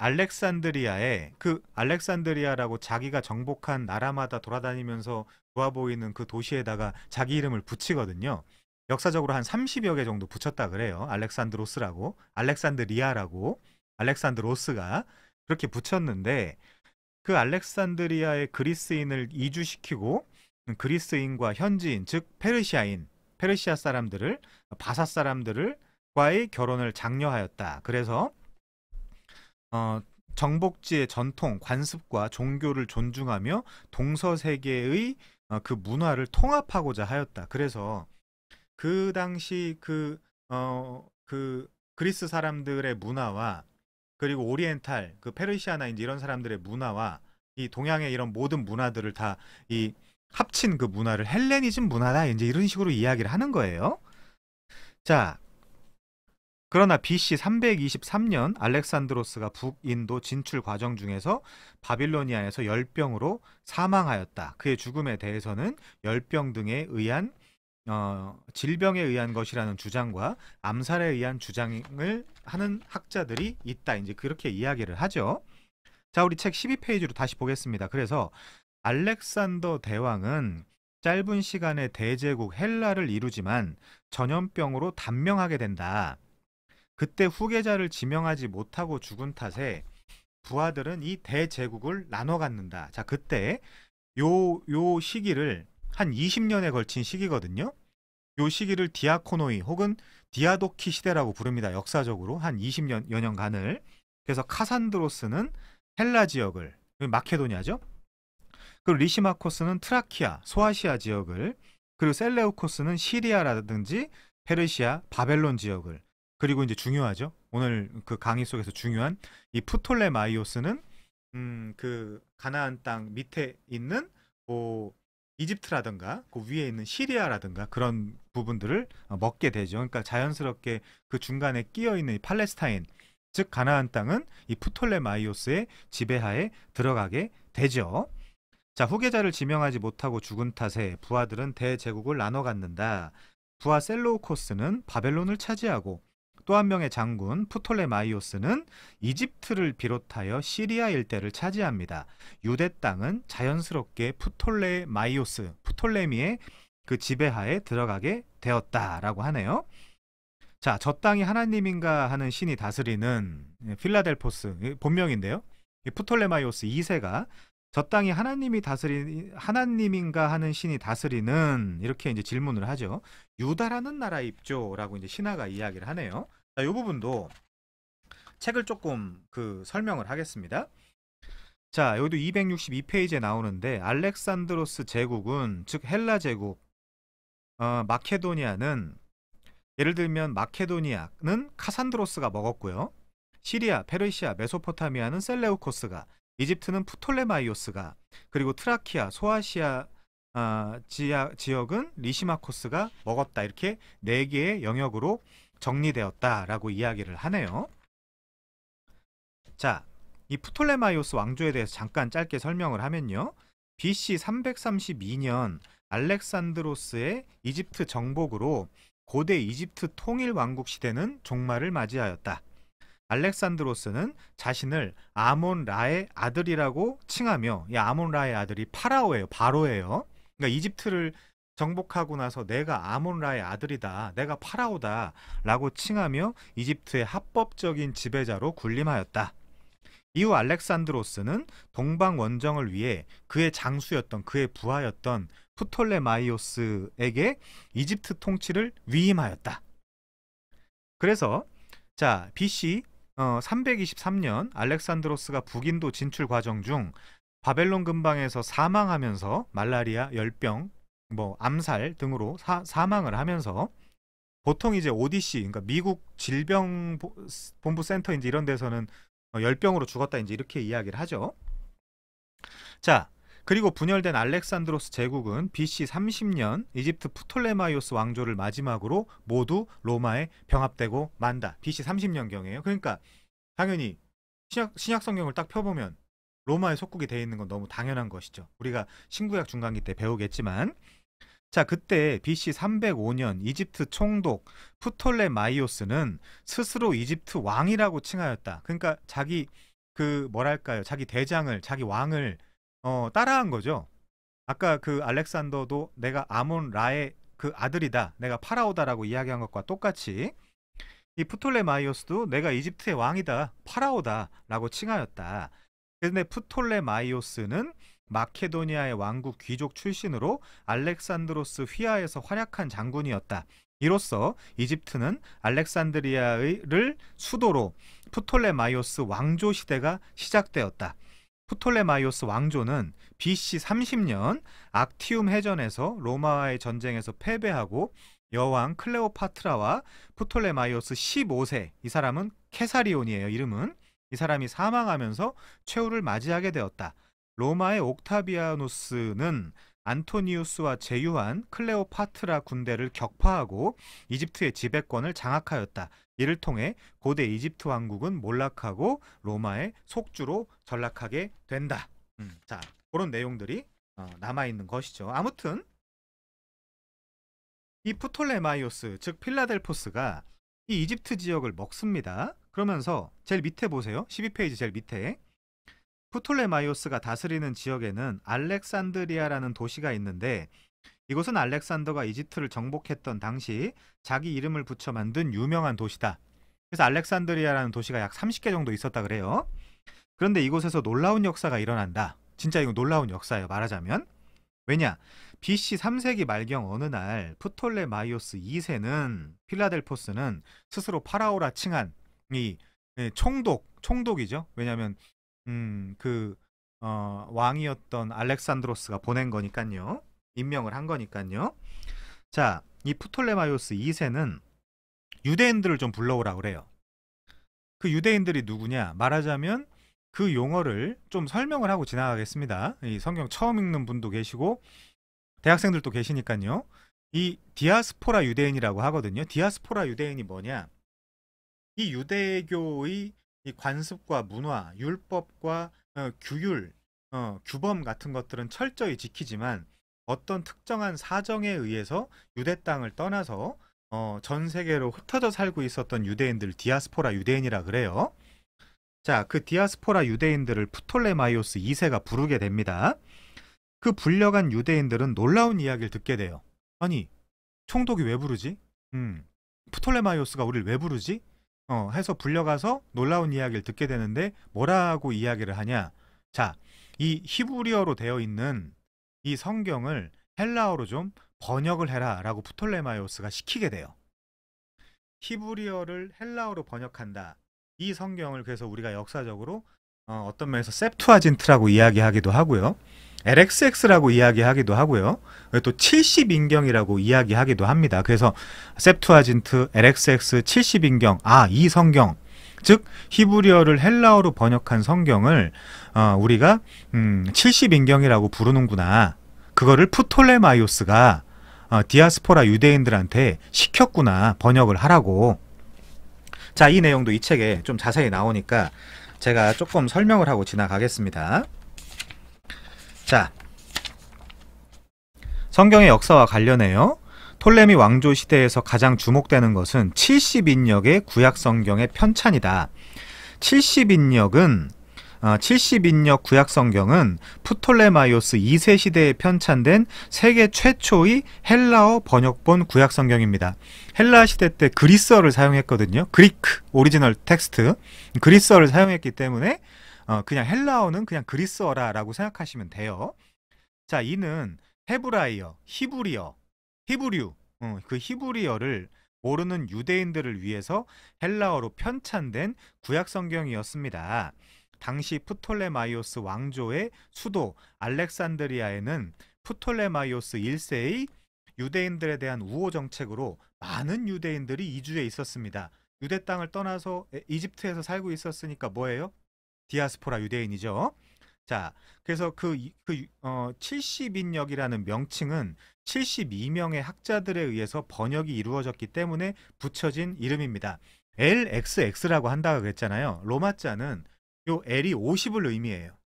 알렉산드리아라고 자기가 정복한 나라마다 돌아다니면서 좋아 보이는 그 도시에다가 자기 이름을 붙이거든요. 역사적으로 한 30여 개 정도 붙였다 그래요. 알렉산드로스라고, 알렉산드리아라고, 알렉산드로스가 그렇게 붙였는데 그 알렉산드리아의 그리스인을 이주시키고 그리스인과 현지인, 즉 페르시아인, 페르시아 사람들을, 바사 사람들과의 결혼을 장려하였다. 그래서 정복지의 전통, 관습과 종교를 존중하며 동서세계의 그 문화를 통합하고자 하였다. 그래서 그 당시 그 그리스 사람들의 문화와 그리고 오리엔탈, 그 페르시아나 이제 이런 사람들의 문화와 이 동양의 이런 모든 문화들을 다 이 합친 그 문화를 헬레니즘 문화다. 이제 이런 식으로 이야기를 하는 거예요. 자, 그러나 BC 323년 알렉산드로스가 북인도 진출 과정 중에서 바빌로니아에서 열병으로 사망하였다. 그의 죽음에 대해서는 열병 등에 의한 질병에 의한 것이라는 주장과 암살에 의한 주장을 하는 학자들이 있다. 이제 그렇게 이야기를 하죠. 자, 우리 책 12페이지로 다시 보겠습니다. 그래서 알렉산더 대왕은 짧은 시간에 대제국 헬라를 이루지만 전염병으로 단명하게 된다. 그때 후계자를 지명하지 못하고 죽은 탓에 부하들은 이 대제국을 나눠 갖는다. 자, 그때 요 시기를 한 20년에 걸친 시기거든요. 요 시기를 디아코노이 혹은 디아도키 시대라고 부릅니다. 역사적으로 한 20여 년간을. 그래서 카산드로스는 헬라 지역을, 마케도니아죠. 그리고 리시마코스는 트라키아, 소아시아 지역을, 그리고 셀레우코스는 시리아라든지 페르시아, 바벨론 지역을, 그리고 이제 중요하죠. 오늘 그 강의 속에서 중요한 이 프톨레마이오스는 그 가나안 땅 밑에 있는 뭐 이집트라든가 그 위에 있는 시리아라든가 그런 부분들을 먹게 되죠. 그러니까 자연스럽게 그 중간에 끼어 있는 이 팔레스타인, 즉 가나안 땅은 이 프톨레마이오스의 지배하에 들어가게 되죠. 자, 후계자를 지명하지 못하고 죽은 탓에 부하들은 대제국을 나눠 갖는다. 부하 셀로우코스는 바벨론을 차지하고 또 한 명의 장군 프톨레마이오스는 이집트를 비롯하여 시리아 일대를 차지합니다. 유대 땅은 자연스럽게 프톨레미의 그 지배하에 들어가게 되었다라고 하네요. 자, 저 땅이 하나님인가 하는 신이 다스리는 필라델포스, 본명인데요. 이 프톨레마이오스 2세가 저 땅이 하나님인가 하는 신이 다스리는, 이렇게 이제 질문을 하죠. 유다라는 나라 입죠라고 이제 신하가 이야기를 하네요. 자, 이 부분도 책을 조금 설명을 하겠습니다. 자, 여기도 262페이지에 나오는데 알렉산드로스 제국은, 즉 헬라 제국, 마케도니아는, 예를 들면 마케도니아는 카산드로스가 먹었고요. 시리아, 페르시아, 메소포타미아는 셀레우코스가, 이집트는 프톨레마이오스가, 그리고 트라키아, 소아시아 지역은 리시마코스가 먹었다. 이렇게 4개의 영역으로 정리되었다라고 이야기를 하네요. 자, 이 프톨레마이오스 왕조에 대해서 잠깐 짧게 설명을 하면요. BC 332년 알렉산드로스의 이집트 정복으로 고대 이집트 통일 왕국 시대는 종말을 맞이하였다. 알렉산드로스는 자신을 아몬 라의 아들이라고 칭하며, 이 아몬 라의 아들이 파라오예요. 바로예요. 그러니까 이집트를 정복하고 나서 내가 아몬 라의 아들이다, 내가 파라오다 라고 칭하며 이집트의 합법적인 지배자로 군림하였다. 이후 알렉산드로스는 동방 원정을 위해 그의 장수였던, 그의 부하였던 프톨레마이오스에게 이집트 통치를 위임하였다. 그래서 자, BC 323년 알렉산드로스가 북인도 진출 과정 중 바벨론 근방에서 사망하면서 말라리아, 열병, 뭐 암살 등으로 사망을 하면서, 보통 이제 ODC, 그러니까 미국 질병본부센터 이제 이런 데서는 열병으로 죽었다 이제 이렇게 이야기를 하죠. 자, 그리고 분열된 알렉산드로스 제국은 BC 30년 이집트 프톨레마이오스 왕조를 마지막으로 모두 로마에 병합되고 만다. BC 30년경이에요. 그러니까 당연히 신약 성경을 딱 펴보면 로마에 속국이 되어 있는 건 너무 당연한 것이죠. 우리가 신구약 중간기 때 배우겠지만, 자, 그때 BC 305년 이집트 총독 프톨레마이오스는 스스로 이집트 왕이라고 칭하였다. 그러니까 자기 자기 대장을, 자기 왕을 따라한 거죠. 아까 그 알렉산더도 내가 아몬 라의 그 아들이다, 내가 파라오다라고 이야기한 것과 똑같이 이 프톨레마이오스도 내가 이집트의 왕이다, 파라오다 라고 칭하였다. 그런데 프톨레마이오스는 마케도니아의 왕국 귀족 출신으로 알렉산드로스 휘하에서 활약한 장군이었다. 이로써 이집트는 알렉산드리아를 수도로 프톨레마이오스 왕조 시대가 시작되었다. 프톨레마이오스 왕조는 BC 30년 악티움 해전에서 로마와의 전쟁에서 패배하고 여왕 클레오파트라와 프톨레마이오스 15세, 이 사람은 케사리온이에요. 이름은. 이 사람이 사망하면서 최후를 맞이하게 되었다. 로마의 옥타비아누스는 안토니우스와 제휴한 클레오파트라 군대를 격파하고 이집트의 지배권을 장악하였다. 이를 통해 고대 이집트 왕국은 몰락하고 로마의 속주로 전락하게 된다. 자, 그런 내용들이 남아있는 것이죠. 아무튼 이 프톨레마이오스, 즉 필라델포스가 이 이집트 지역을 먹습니다. 그러면서 제일 밑에 보세요. 12페이지 제일 밑에 프톨레마이오스가 다스리는 지역에는 알렉산드리아라는 도시가 있는데, 이곳은 알렉산더가 이집트를 정복했던 당시 자기 이름을 붙여 만든 유명한 도시다. 그래서 알렉산드리아라는 도시가 약 30개 정도 있었다 그래요. 그런데 이곳에서 놀라운 역사가 일어난다. 진짜 이거 놀라운 역사예요, 말하자면. 왜냐? BC 3세기 말경 어느 날 프톨레마이오스 2세는, 필라델포스는 스스로 파라오라 칭한 이 총독이죠. 왜냐하면 왕이었던 알렉산드로스가 보낸 거니까요. 임명을 한 거니까요. 자, 이 프톨레마이오스 2세는 유대인들을 좀 불러오라 그래요. 그 유대인들이 누구냐? 말하자면 그 용어를 좀 설명을 하고 지나가겠습니다. 이 성경 처음 읽는 분도 계시고 대학생들도 계시니까요. 이 디아스포라 유대인이라고 하거든요. 디아스포라 유대인이 뭐냐? 이 유대교의 이 관습과 문화, 율법과 규율, 규범 같은 것들은 철저히 지키지만 어떤 특정한 사정에 의해서 유대 땅을 떠나서 전 세계로 흩어져 살고 있었던 유대인들, 디아스포라 유대인이라 그래요. 자, 그 디아스포라 유대인들을 프톨레마이오스 2세가 부르게 됩니다. 그 불려간 유대인들은 놀라운 이야기를 듣게 돼요. 아니, 총독이 왜 부르지? 프톨레마이오스가 우리를 왜 부르지? 해서 불려가서 놀라운 이야기를 듣게 되는데 뭐라고 이야기를 하냐? 자, 이 히브리어로 되어 있는 이 성경을 헬라어로 좀 번역을 해라 라고 프톨레마이오스가 시키게 돼요. 히브리어를 헬라어로 번역한다. 이 성경을 그래서 우리가 역사적으로 어떤 면에서 셉투아진트라고 이야기하기도 하고요. LXX라고 이야기하기도 하고요. 또 70인경이라고 이야기하기도 합니다. 그래서 셉투아진트, LXX, 70인경, 이 성경, 즉 히브리어를 헬라어로 번역한 성경을 우리가 70인경이라고 부르는구나. 그거를 프톨레마이오스가 디아스포라 유대인들한테 시켰구나, 번역을 하라고. 자, 이 내용도 이 책에 좀 자세히 나오니까 제가 조금 설명을 하고 지나가겠습니다. 자, 성경의 역사와 관련해요. 톨레미 왕조 시대에서 가장 주목되는 것은 70인역의 구약 성경의 편찬이다. 70인역 구약 성경은 프톨레마이오스 2세 시대에 편찬된 세계 최초의 헬라어 번역본 구약 성경입니다. 헬라 시대 때 그리스어를 사용했거든요. 그리크 오리지널 텍스트, 그리스어를 사용했기 때문에 그냥 헬라어는 그냥 그리스어라고 생각하시면 돼요. 자, 이는 헤브라이어, 히브리어, 히브류, 그 히브리어를 모르는 유대인들을 위해서 헬라어로 편찬된 구약 성경이었습니다. 당시 프톨레마이오스 왕조의 수도 알렉산드리아에는 프톨레마이오스 1세의 유대인들에 대한 우호 정책으로 많은 유대인들이 이주해 있었습니다. 유대 땅을 떠나서 이집트에서 살고 있었으니까 뭐예요? 디아스포라 유대인이죠. 자, 그래서 70인역이라는 명칭은 72명의 학자들에 의해서 번역이 이루어졌기 때문에 붙여진 이름입니다. LXX라고 한다고 그랬잖아요. 로마자는 요 L이 50을 의미해요.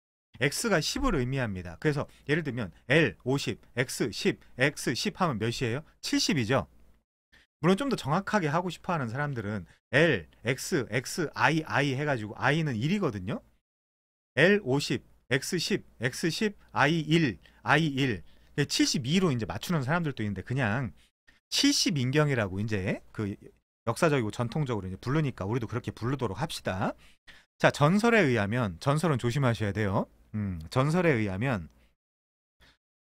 X가 10을 의미합니다. 그래서 예를 들면 L 50, X 10, X 10 하면 몇이에요? 70이죠. 물론 좀 더 정확하게 하고 싶어하는 사람들은 L, X, X, I 해가지고 I는 1이거든요. L 50, X 10, X 10, I 1, I 1. 72로 이제 맞추는 사람들도 있는데 그냥 70인경이라고 이제 그 역사적이고 전통적으로 이제 부르니까 우리도 그렇게 부르도록 합시다. 자, 전설에 의하면, 전설은 조심하셔야 돼요. 전설에 의하면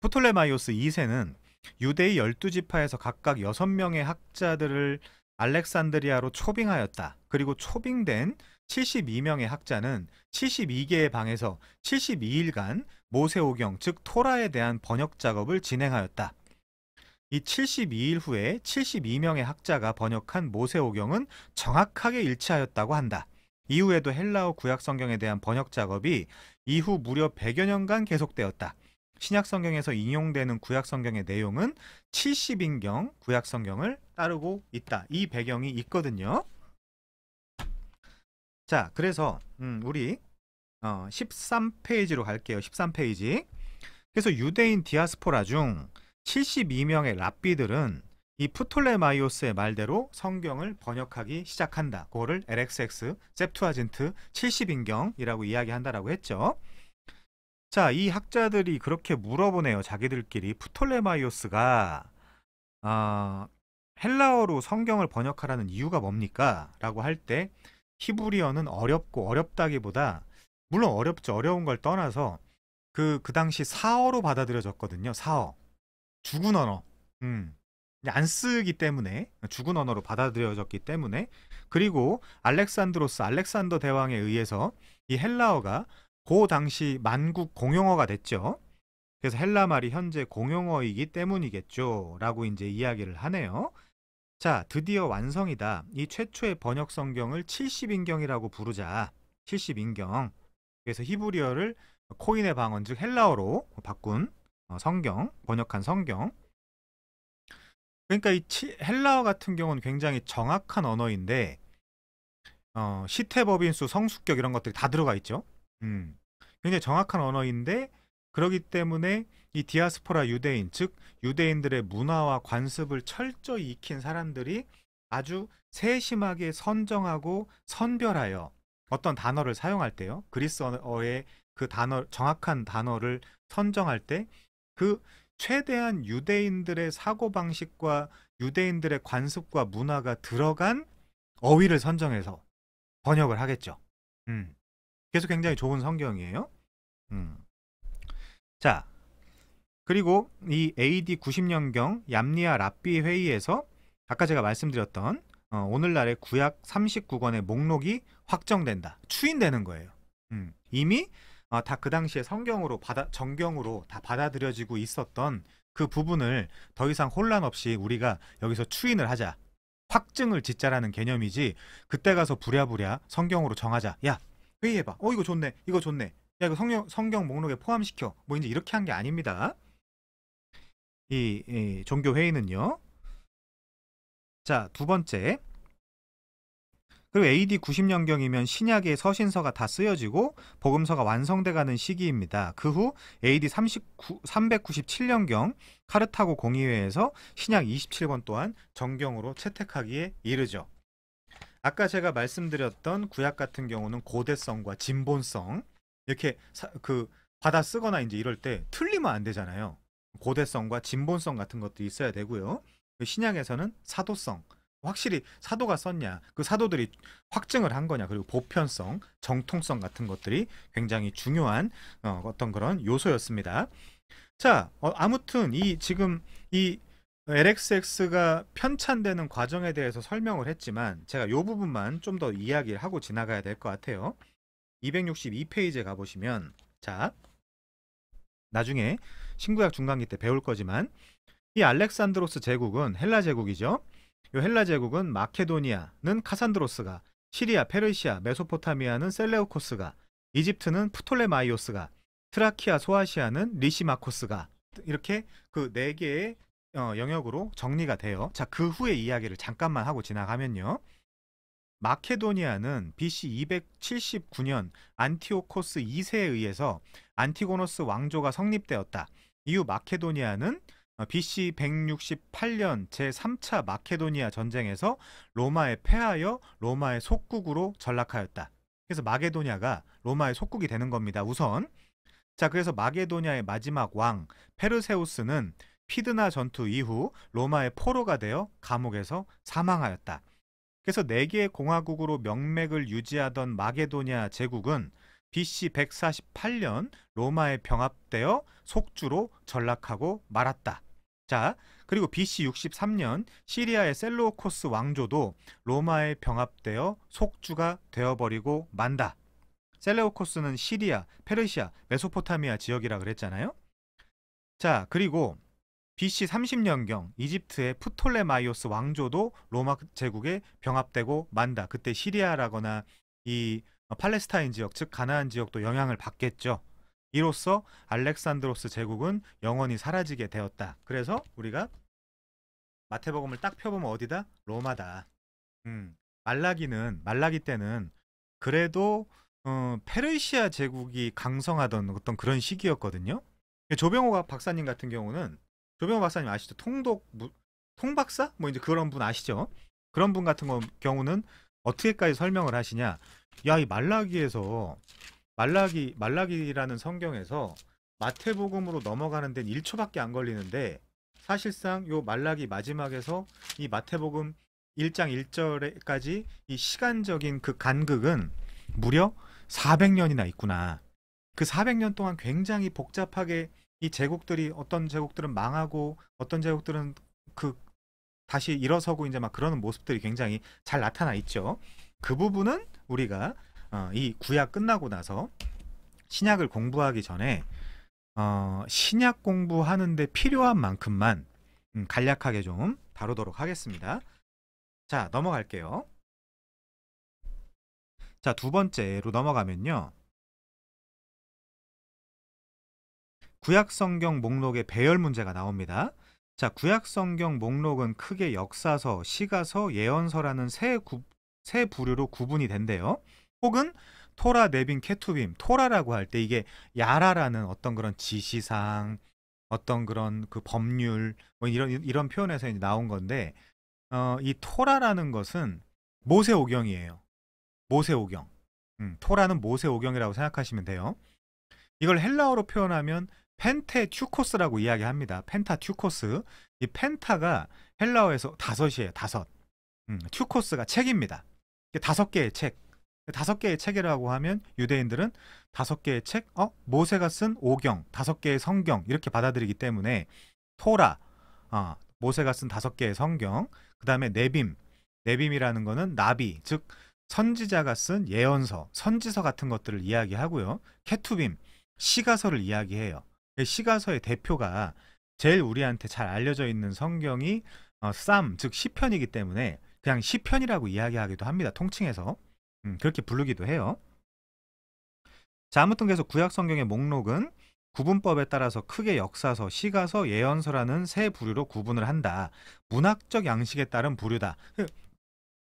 프톨레마이오스 2세는 유대의 12지파에서 각각 6명의 학자들을 알렉산드리아로 초빙하였다. 그리고 초빙된 72명의 학자는 72개의 방에서 72일간 모세오경, 즉 토라에 대한 번역 작업을 진행하였다. 이 72일 후에 72명의 학자가 번역한 모세오경은 정확하게 일치하였다고 한다. 이후에도 헬라어 구약 성경에 대한 번역 작업이 이후 무려 100여 년간 계속되었다. 신약 성경에서 인용되는 구약 성경의 내용은 70인경 구약 성경을 따르고 있다. 이 배경이 있거든요. 자, 그래서 우리 13페이지로 갈게요. 13페이지. 그래서 유대인 디아스포라 중 72명의 랍비들은 이 프톨레마이오스의 말대로 성경을 번역하기 시작한다. 그거를 LXX, septuagin트 70인경이라고 이야기한다라고 했죠. 자, 이 학자들이 그렇게 물어보네요. 자기들끼리 프톨레마이오스가 헬라어로 성경을 번역하라는 이유가 뭡니까? 라고 할 때 히브리어는 어렵고, 어렵다기보다 물론 어렵죠. 어려운 걸 떠나서 그 당시 사어로 받아들여졌거든요. 사어. 죽은 언어. 안 쓰기 때문에, 죽은 언어로 받아들여졌기 때문에, 그리고 알렉산더 대왕에 의해서 이 헬라어가 그 당시 만국 공용어가 됐죠. 그래서 헬라 말이 현재 공용어이기 때문이겠죠. 라고 이제 이야기를 하네요. 자, 드디어 완성이다. 이 최초의 번역 성경을 70인경이라고 부르자. 70인경. 그래서 히브리어를 코인의 방언, 즉 헬라어로 바꾼 성경, 번역한 성경. 그러니까 이 헬라어 같은 경우는 굉장히 정확한 언어인데 시태, 법인수, 성수격 이런 것들이 다 들어가 있죠. 굉장히 정확한 언어인데 그렇기 때문에 이 디아스포라 유대인, 즉 유대인들의 문화와 관습을 철저히 익힌 사람들이 아주 세심하게 선정하고 선별하여 어떤 단어를 사용할 때요, 그리스어의 그 단어, 정확한 단어를 선정할 때 그 최대한 유대인들의 사고방식과 유대인들의 관습과 문화가 들어간 어휘를 선정해서 번역을 하겠죠. 그래서 굉장히 좋은 성경이에요. 자, 그리고 이 AD 90년경 얌니아 랍비 회의에서 아까 제가 말씀드렸던 오늘날의 구약 39권의 목록이 확정된다. 추인되는 거예요. 이미 다 그 당시에 정경으로 다 받아들여지고 있었던 그 부분을 더 이상 혼란 없이 우리가 여기서 추인을 하자. 확증을 짓자라는 개념이지, 그때 가서 부랴부랴 성경으로 정하자. 야, 회의해봐. 이거 좋네. 이거 좋네. 야, 이거 성경 목록에 포함시켜. 뭐 이제 이렇게 한 게 아닙니다. 이 종교 회의는요. 자, 두 번째. 그리고 AD 90년경이면 신약의 서신서가 다 쓰여지고 복음서가 완성돼가는 시기입니다. 그 후 AD 397년경 카르타고 공의회에서 신약 27권 또한 정경으로 채택하기에 이르죠. 아까 제가 말씀드렸던 구약 같은 경우는 고대성과 진본성 이렇게 받아 쓰거나 이제 이럴 때 틀리면 안 되잖아요. 고대성과 진본성 같은 것도 있어야 되고요. 신약에서는 사도성, 확실히 사도가 썼냐, 그 사도들이 확증을 한 거냐, 그리고 보편성, 정통성 같은 것들이 굉장히 중요한 어떤 그런 요소였습니다. 자, 아무튼 지금 이 LXX가 편찬되는 과정에 대해서 설명을 했지만 제가 이 부분만 좀 더 이야기를 하고 지나가야 될 것 같아요. 262페이지에 가보시면, 자, 나중에 신구약 중간기 때 배울 거지만 이 알렉산드로스 제국은 헬라 제국이죠. 이 헬라 제국은 마케도니아는 카산드로스가, 시리아, 페르시아, 메소포타미아는 셀레우코스가, 이집트는 프톨레마이오스가, 트라키아, 소아시아는 리시마코스가, 이렇게 그 4개의 영역으로 정리가 돼요. 자, 그 후에 이야기를 잠깐만 하고 지나가면요. 마케도니아는 BC 279년 안티오코스 2세에 의해서 안티고노스 왕조가 성립되었다. 이후 마케도니아는 BC 168년 제3차 마케도니아 전쟁에서 로마에 패하여 로마의 속국으로 전락하였다. 그래서 마게도니아가 로마의 속국이 되는 겁니다. 우선. 자, 그래서 마게도니아의 마지막 왕 페르세우스는 피드나 전투 이후 로마의 포로가 되어 감옥에서 사망하였다. 그래서 4개의 공화국으로 명맥을 유지하던 마게도니아 제국은 BC 148년 로마에 병합되어 속주로 전락하고 말았다. 자, 그리고 BC 63년 시리아의 셀루코스 왕조도 로마에 병합되어 속주가 되어버리고 만다. 셀레우코스는 시리아, 페르시아, 메소포타미아 지역이라 그랬잖아요. 자, 그리고 BC 30년경 이집트의 프톨레마이오스 왕조도 로마 제국에 병합되고 만다. 그때 시리아라거나 이 팔레스타인 지역, 즉 가나안 지역도 영향을 받겠죠. 이로써 알렉산드로스 제국은 영원히 사라지게 되었다. 그래서 우리가 마태복음을 딱 펴보면 어디다? 로마다. 말라기 때는 그래도 페르시아 제국이 강성하던 어떤 그런 시기였거든요. 조병호 박사님 같은 경우는, 조병호 박사님 아시죠? 통박사? 뭐 이제 그런 분 아시죠? 그런 분 같은 경우는 어떻게까지 설명을 하시냐? 야, 이 말라기라는 성경에서 마태복음으로 넘어가는 데는 1초밖에 안 걸리는데, 사실상 요 말라기 마지막에서 이 마태복음 1장 1절까지 이 시간적인 그 간극은 무려 400년이나 있구나. 그 400년 동안 굉장히 복잡하게 이 제국들이, 어떤 제국들은 망하고 어떤 제국들은 그 다시 일어서고 이제 막 그러는 모습들이 굉장히 잘 나타나 있죠. 그 부분은 우리가 이 구약 끝나고 나서 신약을 공부하기 전에 신약 공부하는데 필요한 만큼만 간략하게 좀 다루도록 하겠습니다. 자, 넘어갈게요. 자, 두 번째로 넘어가면요. 구약성경 목록의 배열 문제가 나옵니다. 자, 구약성경 목록은 크게 역사서, 시가서, 예언서라는 세 부류로 구분이 된대요. 혹은 토라, 네빔, 케투빔, 토라라고 할 때 이게 야라라는 어떤 그런 지시사항, 어떤 그런 그 법률, 뭐 이런 표현에서 이제 나온 건데, 이 토라라는 것은 모세오경이에요. 모세오경. 토라는 모세오경이라고 생각하시면 돼요. 이걸 헬라어로 표현하면 펜테튜코스라고 이야기합니다. 펜타튜코스. 이 펜타가 헬라어에서 다섯이에요. 다섯. 튜코스가 책입니다. 5개의 책. 5개의 책이라고 하면 유대인들은 5개의 책, 모세가 쓴 오경, 5개의 성경 이렇게 받아들이기 때문에 토라, 모세가 쓴 5개의 성경, 그 다음에 네빔이라는 거는 나비, 즉 선지자가 쓴 예언서, 선지서 같은 것들을 이야기하고요. 케투빔, 시가서를 이야기해요. 시가서의 대표가 제일 우리한테 잘 알려져 있는 성경이 즉 시편이기 때문에 그냥 시편이라고 이야기하기도 합니다. 통칭해서. 그렇게 부르기도 해요. 자, 아무튼 그래서 구약 성경의 목록은 구분법에 따라서 크게 역사서, 시가서, 예언서라는 세 부류로 구분을 한다. 문학적 양식에 따른 부류다.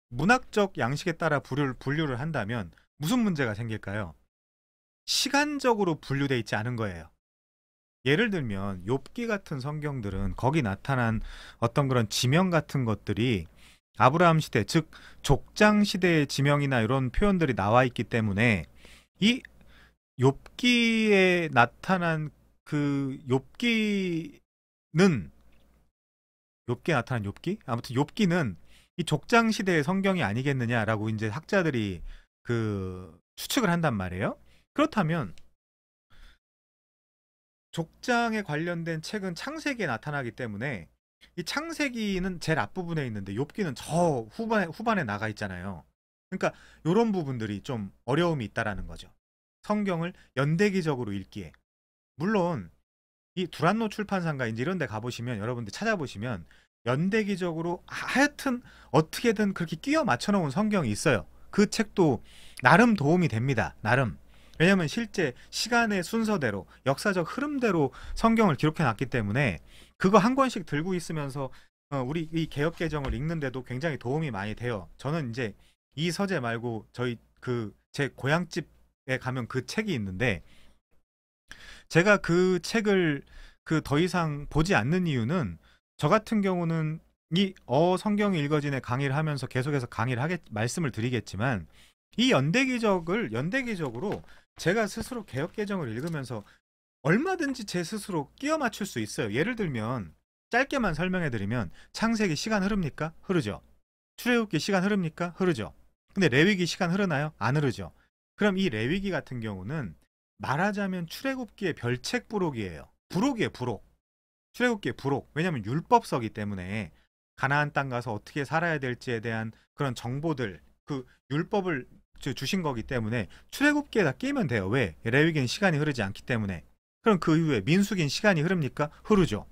문학적 양식에 따라 분류를 한다면 무슨 문제가 생길까요? 시간적으로 분류되어 있지 않은 거예요. 예를 들면 욥기 같은 성경들은 거기 나타난 어떤 그런 지명 같은 것들이 아브라함 시대, 즉 족장 시대의 지명이나 이런 표현들이 나와 있기 때문에 이 욥기에 나타난 그 욥기에 나타난 욥기? 아무튼 욥기는 이 족장 시대의 성경이 아니겠느냐라고 이제 학자들이 그 추측을 한단 말이에요. 그렇다면 족장에 관련된 책은 창세기에 나타나기 때문에 이 창세기는 제일 앞부분에 있는데 욥기는 저 후반에 나가 있잖아요. 그러니까 이런 부분들이 좀 어려움이 있다라는 거죠. 성경을 연대기적으로 읽기에. 물론 이 두란노 출판사인가 이제 이런 데 가보시면, 여러분들 찾아보시면 연대기적으로 하여튼 어떻게든 그렇게 끼워 맞춰 놓은 성경이 있어요. 그 책도 나름 도움이 됩니다. 나름. 왜냐면 실제 시간의 순서대로, 역사적 흐름대로 성경을 기록해 놨기 때문에 그거 한 권씩 들고 있으면서 우리 이 개역개정을 읽는데도 굉장히 도움이 많이 돼요. 저는 이제 이 서재 말고 저희 제 고향집에 가면 그 책이 있는데, 제가 그 책을 더 이상 보지 않는 이유는, 저 같은 경우는 이 성경이 읽어진의 강의를 하면서 계속해서 말씀을 드리겠지만, 이 연대기적으로 제가 스스로 개역개정을 읽으면서 얼마든지 제 스스로 끼워 맞출 수 있어요. 예를 들면 짧게만 설명해 드리면, 창세기 시간 흐릅니까? 흐르죠. 출애굽기 시간 흐릅니까? 흐르죠. 근데 레위기 시간 흐르나요? 안 흐르죠. 그럼 이 레위기 같은 경우는 말하자면 출애굽기의 별책 부록이에요. 부록이에요, 부록. 출애굽기의 부록. 왜냐하면 율법서기 때문에 가나안 땅 가서 어떻게 살아야 될지에 대한 그런 정보들, 그 율법을 주신 거기 때문에 출애굽기에다 끼면 돼요. 왜? 레위기는 시간이 흐르지 않기 때문에. 그럼 그 이후에 민수기는 시간이 흐릅니까? 흐르죠.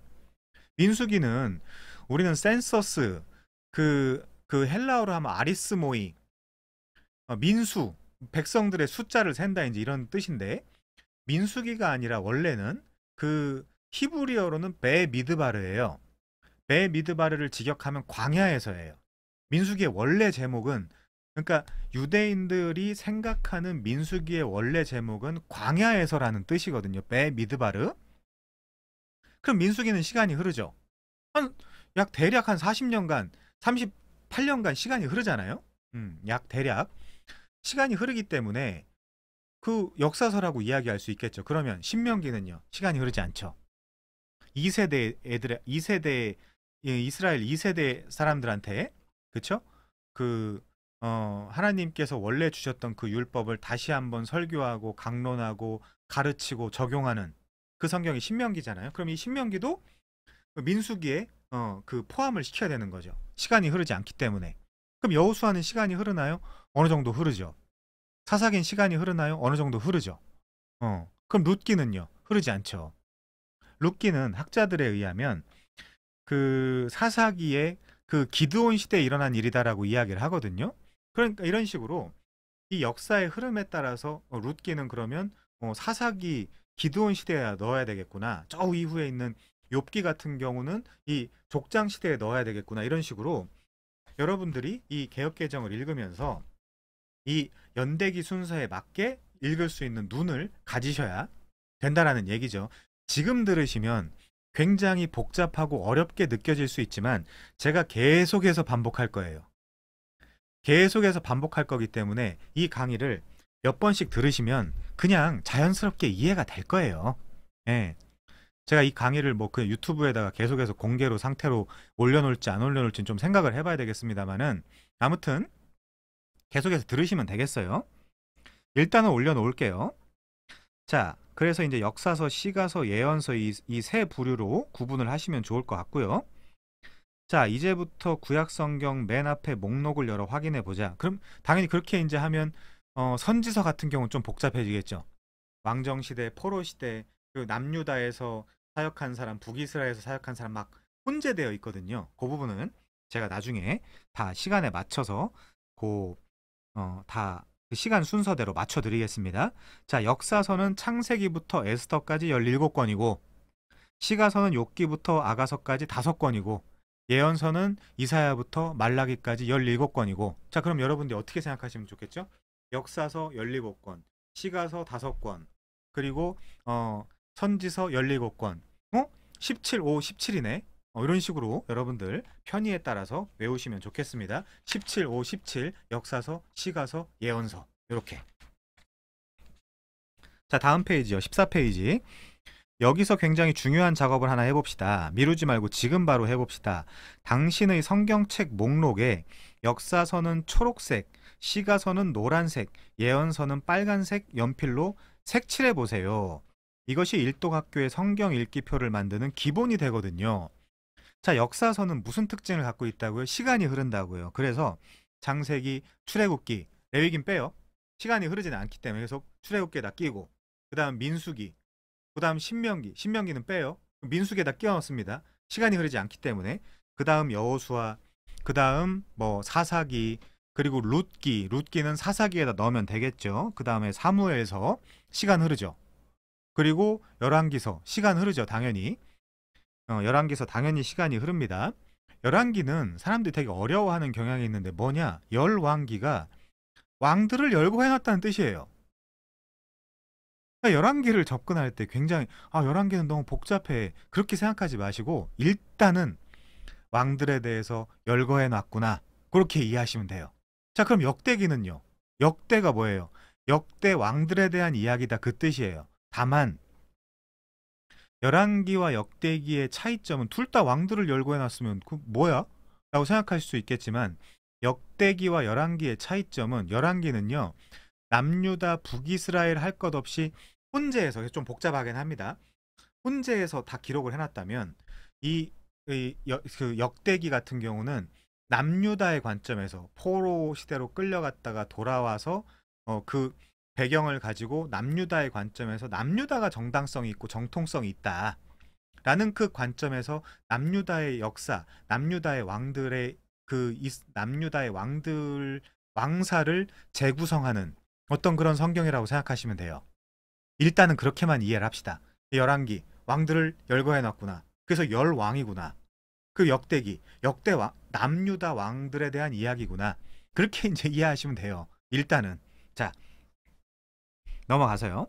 민수기는 우리는 센서스, 그 헬라어로 하면 아리스모이, 민수, 백성들의 숫자를 센다 이제 이런 뜻인데, 민수기가 아니라 원래는 그 히브리어로는 베미드바르예요. 베미드바르를 직역하면 광야에서예요. 민수기의 원래 제목은, 그러니까 유대인들이 생각하는 민수기의 원래 제목은 광야에서라는 뜻이거든요. 베미드바르. 그럼 민수기는 시간이 흐르죠. 약 대략 한 40년간, 38년간 시간이 흐르잖아요. 약 대략 시간이 흐르기 때문에 그 역사서라고 이야기할 수 있겠죠. 그러면 신명기는요, 시간이 흐르지 않죠. 2세대 애들, 2세대 이스라엘 2세대 사람들한테, 그쵸? 그 하나님께서 원래 주셨던 그 율법을 다시 한번 설교하고 강론하고 가르치고 적용하는 그 성경이 신명기잖아요. 그럼 이 신명기도 민수기에 그 포함을 시켜야 되는 거죠. 시간이 흐르지 않기 때문에. 그럼 여호수아는 시간이 흐르나요? 어느 정도 흐르죠. 사사기는 시간이 흐르나요? 어느 정도 흐르죠. 그럼 룻기는요? 흐르지 않죠. 룻기는 학자들에 의하면 그 사사기에 그 기드온 시대에 일어난 일이다라고 이야기를 하거든요. 그러니까 이런 식으로 이 역사의 흐름에 따라서 룻기는 그러면 사사기 기드온 시대에 넣어야 되겠구나. 저 이후에 있는 욥기 같은 경우는 이 족장 시대에 넣어야 되겠구나. 이런 식으로 여러분들이 이 개역개정을 읽으면서 이 연대기 순서에 맞게 읽을 수 있는 눈을 가지셔야 된다라는 얘기죠. 지금 들으시면 굉장히 복잡하고 어렵게 느껴질 수 있지만 제가 계속해서 반복할 거예요. 계속해서 반복할 거기 때문에 이 강의를 몇 번씩 들으시면 그냥 자연스럽게 이해가 될 거예요. 예. 제가 이 강의를 뭐 그 유튜브에다가 계속해서 공개로 상태로 올려놓을지 안 올려놓을지 좀 생각을 해봐야 되겠습니다만은, 아무튼 계속해서 들으시면 되겠어요. 일단은 올려놓을게요. 자, 그래서 이제 역사서, 시가서, 예언서 이 세 부류로 구분을 하시면 좋을 것 같고요. 자, 이제부터 구약성경 맨 앞에 목록을 열어 확인해 보자. 그럼 당연히 그렇게 이제 하면 선지서 같은 경우는 좀 복잡해지겠죠. 왕정시대, 포로시대, 그 남유다에서 사역한 사람, 북이스라엘에서 사역한 사람 막 혼재되어 있거든요. 그 부분은 제가 나중에 다 시간에 맞춰서 다 그 시간 순서대로 맞춰드리겠습니다. 자, 역사서는 창세기부터 에스더까지 17권이고, 시가서는 욥기부터 아가서까지 5권이고, 예언서는 이사야부터 말라기까지 17권이고. 자, 그럼 여러분들이 어떻게 생각하시면 좋겠죠? 역사서 17권, 시가서 5권, 그리고 선지서 17권, 17, 5, 17이네. 이런 식으로 여러분들 편의에 따라서 외우시면 좋겠습니다. 17, 5, 17, 역사서, 시가서, 예언서, 이렇게. 자, 다음 페이지요. 14페이지. 여기서 굉장히 중요한 작업을 하나 해봅시다. 미루지 말고 지금 바로 해봅시다. 당신의 성경책 목록에 역사서는 초록색, 시가서는 노란색, 예언서는 빨간색 연필로 색칠해 보세요. 이것이 일독학교의 성경 읽기표를 만드는 기본이 되거든요. 자, 역사서는 무슨 특징을 갖고 있다고요? 시간이 흐른다고요. 그래서 창세기, 출애굽기, 레위기는 빼요. 시간이 흐르지는 않기 때문에. 그래서 출애굽기에다 끼고, 그 다음 민수기, 그 다음 신명기, 신명기는 빼요. 민수기에다 끼워 넣습니다. 시간이 흐르지 않기 때문에. 그 다음 여호수아, 그 다음 뭐 사사기, 그리고 룻기, 룻기는 사사기에다 넣으면 되겠죠. 그 다음에 사무엘서, 시간 흐르죠. 그리고 열왕기서, 시간 흐르죠. 당연히. 열왕기서 당연히 시간이 흐릅니다. 열왕기는 사람들이 되게 어려워하는 경향이 있는데 뭐냐? 열왕기가 왕들을 열고 해놨다는 뜻이에요. 그러니까 열왕기를 접근할 때 굉장히 열왕기는 너무 복잡해, 그렇게 생각하지 마시고 일단은 왕들에 대해서 열거해 놨구나, 그렇게 이해하시면 돼요. 자, 그럼 역대기는요? 역대가 뭐예요? 역대 왕들에 대한 이야기다, 그 뜻이에요. 다만 열왕기와 역대기의 차이점은 둘 다 왕들을 열고 해놨으면 그 뭐야? 라고 생각하실 수 있겠지만, 역대기와 열왕기의 차이점은, 열왕기는요 남유다 북이스라엘 할 것 없이 혼재해서 좀 복잡하긴 합니다. 혼재해서 다 기록을 해놨다면 그 역대기 같은 경우는 남유다의 관점에서 포로 시대로 끌려갔다가 돌아와서 그 배경을 가지고 남유다의 관점에서 남유다가 정당성이 있고 정통성이 있다 라는 그 관점에서 남유다의 역사, 남유다의 왕들의 남유다의 왕사를 재구성하는 어떤 그런 성경이라고 생각하시면 돼요. 일단은 그렇게만 이해를 합시다. 열왕기 왕들을 열거해 놨구나. 그래서 열왕이구나. 그 역대 남유다 왕들에 대한 이야기구나. 그렇게 이제 이해하시면 돼요. 일단은. 자, 넘어가서요.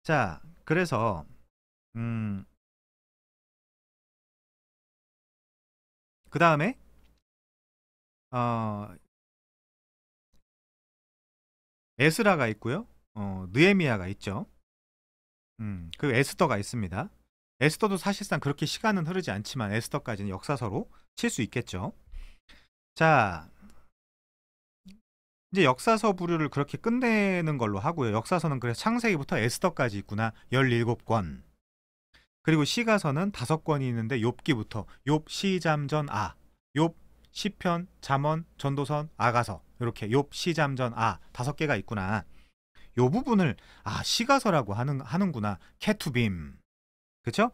자, 그래서 그 다음에 에스라가 있고요. 느헤미야가 있죠. 그 에스더가 있습니다. 에스더도 사실상 그렇게 시간은 흐르지 않지만 에스더까지는 역사서로 칠 수 있겠죠. 자, 이제 역사서 부류를 그렇게 끝내는 걸로 하고요. 역사서는 그래서 창세기부터 에스더까지 있구나. 17권. 그리고 시가서는 5권이 있는데 욥기부터 욥, 시, 잠, 전, 아. 욥, 시편, 잠언, 전도선, 아가서. 이렇게 욥, 시, 잠, 전, 아. 5개가 있구나. 요 부분을 시가서라고 하는구나. 케투빔. 그쵸?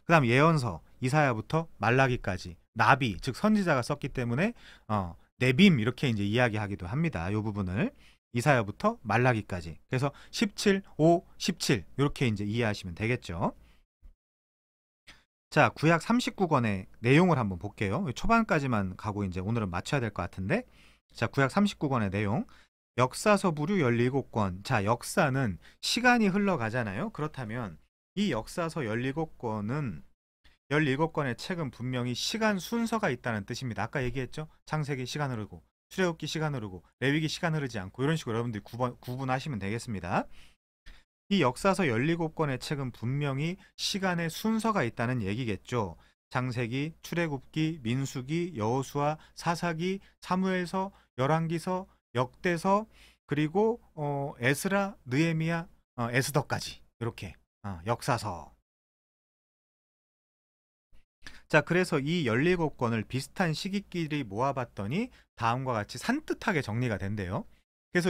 그 다음 예언서 이사야부터 말라기까지 나비 즉 선지자가 썼기 때문에 네빔 이렇게 이제 이야기하기도 합니다. 이 부분을 이사야부터 말라기까지 그래서 17, 5, 17 이렇게 이제 이해하시면 되겠죠. 자, 구약 39권의 내용을 한번 볼게요. 초반까지만 가고 이제 오늘은 맞춰야 될 것 같은데 자, 구약 39권의 내용 역사서 부류 17권. 자, 역사는 시간이 흘러가잖아요. 그렇다면 이 역사서 17권의 책은 분명히 시간 순서가 있다는 뜻입니다. 아까 얘기했죠? 창세기 시간 흐르고 출애굽기 시간 흐르고 레위기 시간 흐르지 않고 이런 식으로 여러분들이 구분하시면 되겠습니다. 이 역사서 17권의 책은 분명히 시간의 순서가 있다는 얘기겠죠. 창세기, 출애굽기, 민수기, 여호수아, 사사기, 사무엘서, 열왕기서, 역대서, 그리고 에스라, 느헤미야, 에스더까지 이렇게 역사서. 자, 그래서 이 17권을 비슷한 시기끼리 모아봤더니 다음과 같이 산뜻하게 정리가 된대요. 그래서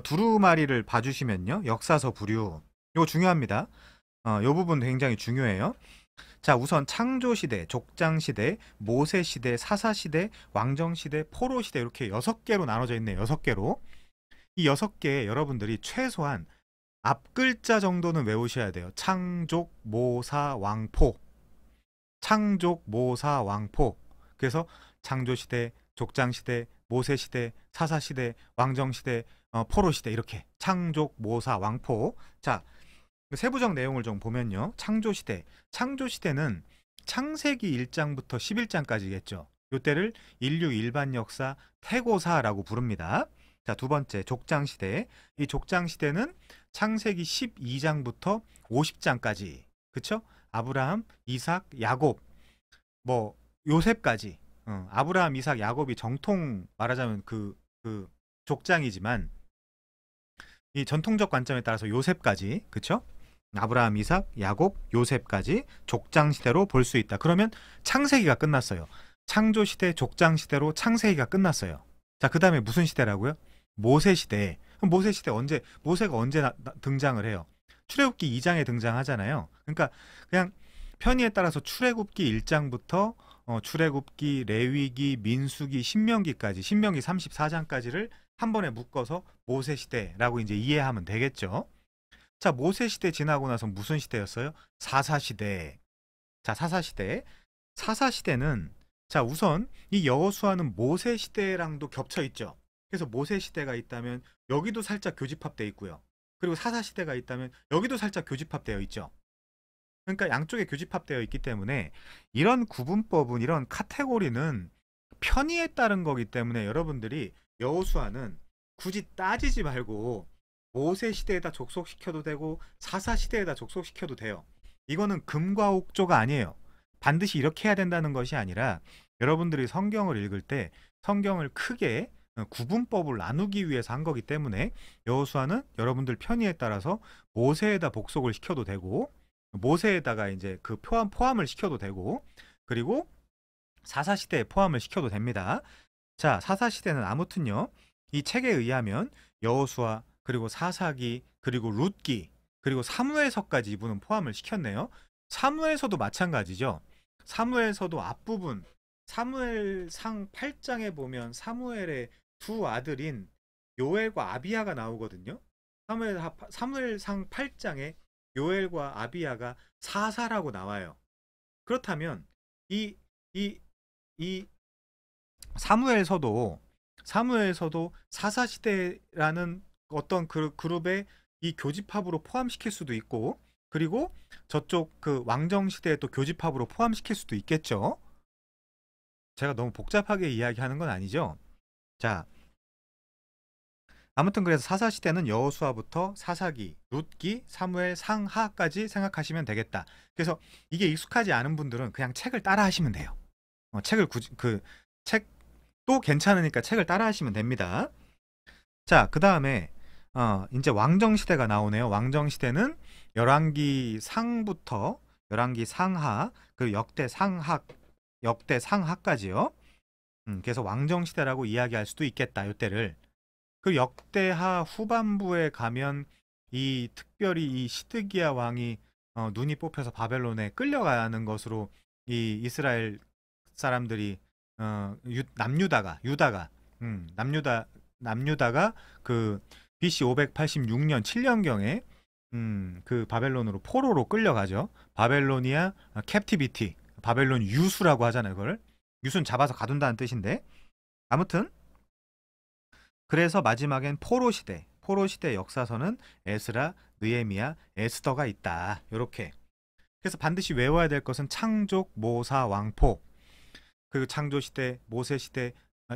두루마리를 봐주시면요. 역사서 부류. 이거 중요합니다. 요 부분 굉장히 중요해요. 자, 우선 창조시대, 족장시대, 모세시대, 사사시대, 왕정시대, 포로시대 이렇게 6개로 나눠져 있네요. 6개로. 이 6개 여러분들이 최소한 앞글자 정도는 외우셔야 돼요. 창족, 모사, 왕포. 창족, 모사, 왕포. 그래서 창조시대, 족장시대, 모세시대, 사사시대, 왕정시대, 포로시대 이렇게 창족, 모사, 왕포. 자, 세부적 내용을 좀 보면요. 창조시대는 창세기 1장부터 11장까지겠죠. 이때를 인류 일반 역사 태고사라고 부릅니다. 자, 두 번째 족장시대. 이 족장시대는 창세기 12장부터 50장까지. 그쵸? 아브라함, 이삭, 야곱, 요셉까지. 아브라함, 이삭, 야곱이 정통 말하자면 그 족장이지만 이 전통적 관점에 따라서 요셉까지. 그쵸? 아브라함, 이삭, 야곱, 요셉까지 족장시대로 볼 수 있다. 그러면 창세기가 끝났어요. 창조시대, 족장시대로 창세기가 끝났어요. 자, 그 다음에 무슨 시대라고요? 모세시대. 그럼 모세가 언제 등장을 해요? 출애굽기 2장에 등장하잖아요. 그러니까 그냥 편의에 따라서 출애굽기 1장부터 출애굽기, 레위기, 민수기, 신명기까지, 신명기 34장까지를 한 번에 묶어서 모세시대라고 이제 이해하면 되겠죠. 자, 모세시대 지나고 나서 무슨 시대였어요? 사사시대. 자, 사사시대는 자, 우선 이 여호수아는 모세시대랑도 겹쳐 있죠. 그래서 모세시대가 있다면 여기도 살짝 교집합되어 있고요. 그리고 사사시대가 있다면 여기도 살짝 교집합되어 있죠. 그러니까 양쪽에 교집합되어 있기 때문에 이런 구분법은, 이런 카테고리는 편의에 따른 거기 때문에 여러분들이 여호수아는 굳이 따지지 말고 모세시대에다 족속시켜도 되고 사사시대에다 족속시켜도 돼요. 이거는 금과 옥조가 아니에요. 반드시 이렇게 해야 된다는 것이 아니라 여러분들이 성경을 읽을 때 성경을 크게 구분법을 나누기 위해서 한 거기 때문에 여호수아는 여러분들 편의에 따라서 모세에다 복속을 시켜도 되고 모세에다가 이제 그 포함을 시켜도 되고 그리고 사사시대에 포함을 시켜도 됩니다. 자, 사사시대는 아무튼요. 이 책에 의하면 여호수아 그리고 사사기 그리고 룻기 그리고 사무엘서까지 이분은 포함을 시켰네요. 사무엘서도 마찬가지죠. 사무엘서도 앞부분 사무엘상 8장에 보면 사무엘의 두 아들인 요엘과 아비야가 나오거든요. 사무엘상 8장에 요엘과 아비야가 사사라고 나와요. 그렇다면 이 사무엘서도 사사시대라는 어떤 그룹의 이 교집합으로 포함시킬 수도 있고 그리고 저쪽 그 왕정시대에 또 교집합으로 포함시킬 수도 있겠죠. 제가 너무 복잡하게 이야기하는 건 아니죠. 자, 아무튼 그래서 사사시대는 여호수아부터 사사기, 룻기, 사무엘, 상하까지 생각하시면 되겠다. 그래서 이게 익숙하지 않은 분들은 그냥 책을 따라 하시면 돼요. 책도 괜찮으니까 책을 따라 하시면 됩니다. 자, 그 다음에 이제 왕정시대가 나오네요. 왕정시대는 열왕기 상부터 열왕기 상하 그리고 역대 상하까지요. 그래서 왕정시대라고 이야기할 수도 있겠다. 이때를. 그 역대하 후반부에 가면 이 특별히 이 시드기야 왕이 눈이 뽑혀서 바벨론에 끌려가는 것으로 이 이스라엘 사람들이 남유다가 그 BC 586년 7년경에 그 바벨론으로 포로로 끌려가죠. 바벨로니아 캡티비티, 바벨론 유수라고 하잖아요. 그걸 유수는 잡아서 가둔다는 뜻인데 아무튼 그래서 마지막엔 포로시대 역사서는 에스라, 느헤미야, 에스더가 있다. 요렇게. 그래서 반드시 외워야 될 것은 창족, 모사, 왕포 그리고 창조시대, 모세시대,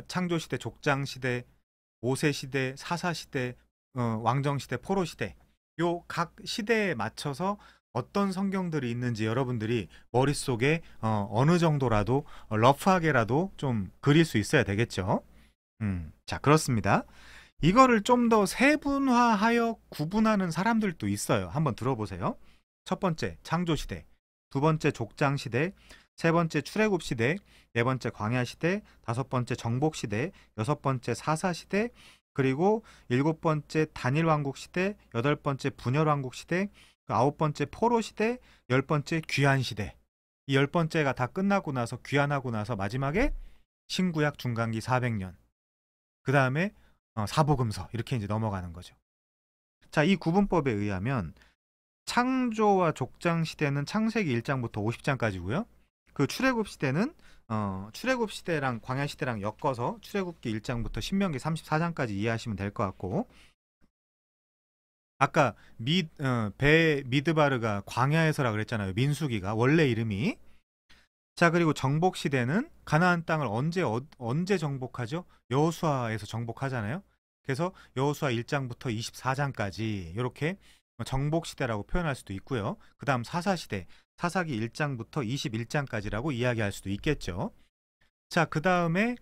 창조시대, 족장시대, 모세시대, 사사시대, 왕정시대, 포로시대 요 각 시대에 맞춰서 어떤 성경들이 있는지 여러분들이 머릿속에 어느 정도라도 러프하게라도 좀 그릴 수 있어야 되겠죠. 자, 그렇습니다. 이거를 좀 더 세분화하여 구분하는 사람들도 있어요. 한번 들어보세요. 첫 번째 창조시대, 두 번째 족장시대, 세 번째 출애굽시대, 네 번째 광야시대, 다섯 번째 정복시대, 여섯 번째 사사시대, 그리고 일곱 번째 단일왕국시대, 여덟 번째 분열왕국시대, 아홉 번째 포로시대, 열 번째 귀환시대. 이 열 번째가 다 끝나고 나서 귀환하고 나서 마지막에 신구약 중간기 400년. 그 다음에 사복음서 이렇게 이제 넘어가는 거죠. 자, 이 구분법에 의하면 창조와 족장 시대는 창세기 1장부터 50장까지고요. 그 출애굽 시대는 출애굽 시대랑 광야 시대랑 엮어서 출애굽기 1장부터 신명기 34장까지 이해하시면 될 것 같고 아까 미드바르가 광야에서라 그랬잖아요. 민수기가 원래 이름이. 자, 그리고 정복 시대는 가나안 땅을 언제 정복하죠? 여호수아에서 정복하잖아요. 그래서 여호수아 1장부터 24장까지 이렇게 정복 시대라고 표현할 수도 있고요. 그다음 사사 시대, 사사기 1장부터 21장까지라고 이야기할 수도 있겠죠. 자, 그다음에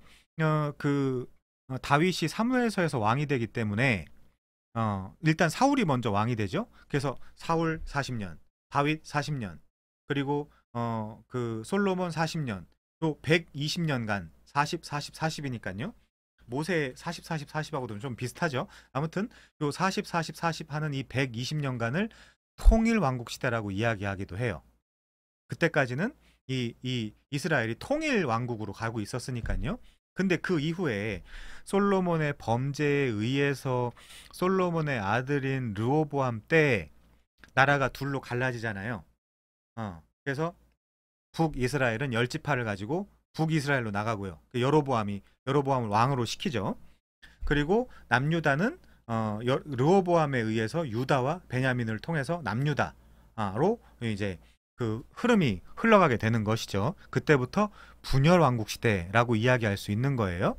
다윗이 사무엘서에서 왕이 되기 때문에 일단 사울이 먼저 왕이 되죠. 그래서 사울 40년, 다윗 40년, 그리고 그 솔로몬 40년, 또 120년간 40, 40, 40이니까요. 모세 40, 40, 40하고도 좀 비슷하죠. 아무튼 요 40, 40, 40 하는 이 120년간을 통일 왕국 시대라고 이야기하기도 해요. 그때까지는 이 이스라엘이 통일 왕국으로 가고 있었으니까요. 근데 그 이후에 솔로몬의 범죄에 의해서 솔로몬의 아들인 르호보암 때 나라가 둘로 갈라지잖아요. 그래서 북이스라엘은 10지파를 가지고 북이스라엘로 나가고요. 여로보암을 왕으로 시키죠. 그리고 남유다는 르호보암에 의해서 유다와 베냐민을 통해서 남유다로 이제 그 흐름이 흘러가게 되는 것이죠. 그때부터 분열 왕국 시대라고 이야기할 수 있는 거예요.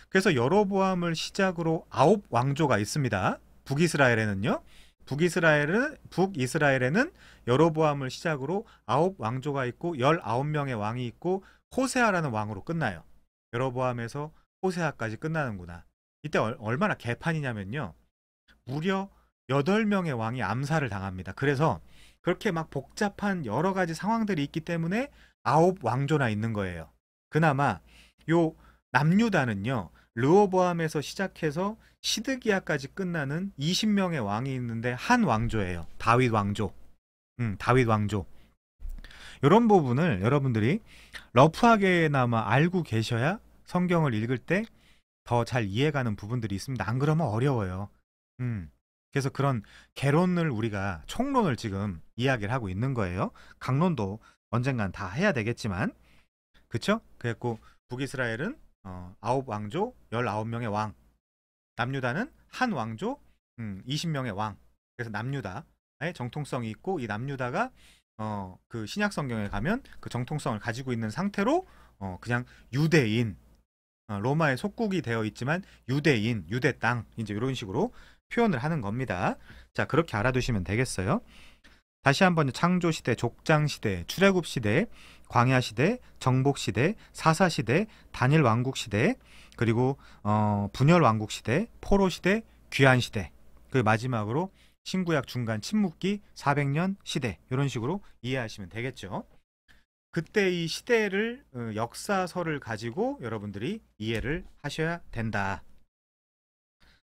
그래서 여로보암을 시작으로 9왕조가 있습니다. 북이스라엘에는 여로보암을 시작으로 9왕조가 있고 19명의 왕이 있고 호세아라는 왕으로 끝나요. 여로보암에서 호세아까지 끝나는구나. 이때 얼마나 개판이냐면요. 무려 8명의 왕이 암살을 당합니다. 그래서 그렇게 막 복잡한 여러 가지 상황들이 있기 때문에 9왕조나 있는 거예요. 그나마 요 남유다는요. 르호보암에서 시작해서 시드기야까지 끝나는 20명의 왕이 있는데 한 왕조예요. 다윗 왕조. 다윗 왕조. 이런 부분을 여러분들이 러프하게나마 알고 계셔야 성경을 읽을 때 더 잘 이해가는 부분들이 있습니다. 안 그러면 어려워요. 그래서 그런 개론을 우리가 총론을 지금 이야기를 하고 있는 거예요. 강론도 언젠간 다 해야 되겠지만, 그쵸? 그랬고 북이스라엘은 9왕조 19명의 왕, 남유다는 한 왕조 20명의 왕. 그래서 남유다의 정통성이 있고, 이 남유다가 그 신약 성경에 가면 그 정통성을 가지고 있는 상태로 그냥 유대인, 로마의 속국이 되어 있지만 유대인, 유대 땅, 이제 이런 식으로 표현을 하는 겁니다. 자, 그렇게 알아두시면 되겠어요. 다시 한번 창조시대, 족장시대, 출애굽시대, 광야시대, 정복시대, 사사시대, 단일왕국시대, 그리고 분열왕국시대, 포로시대, 귀환시대, 그 마지막으로 신구약 중간 침묵기 400년 시대, 이런 식으로 이해하시면 되겠죠. 그때 이 시대를 역사서를 가지고 여러분들이 이해를 하셔야 된다.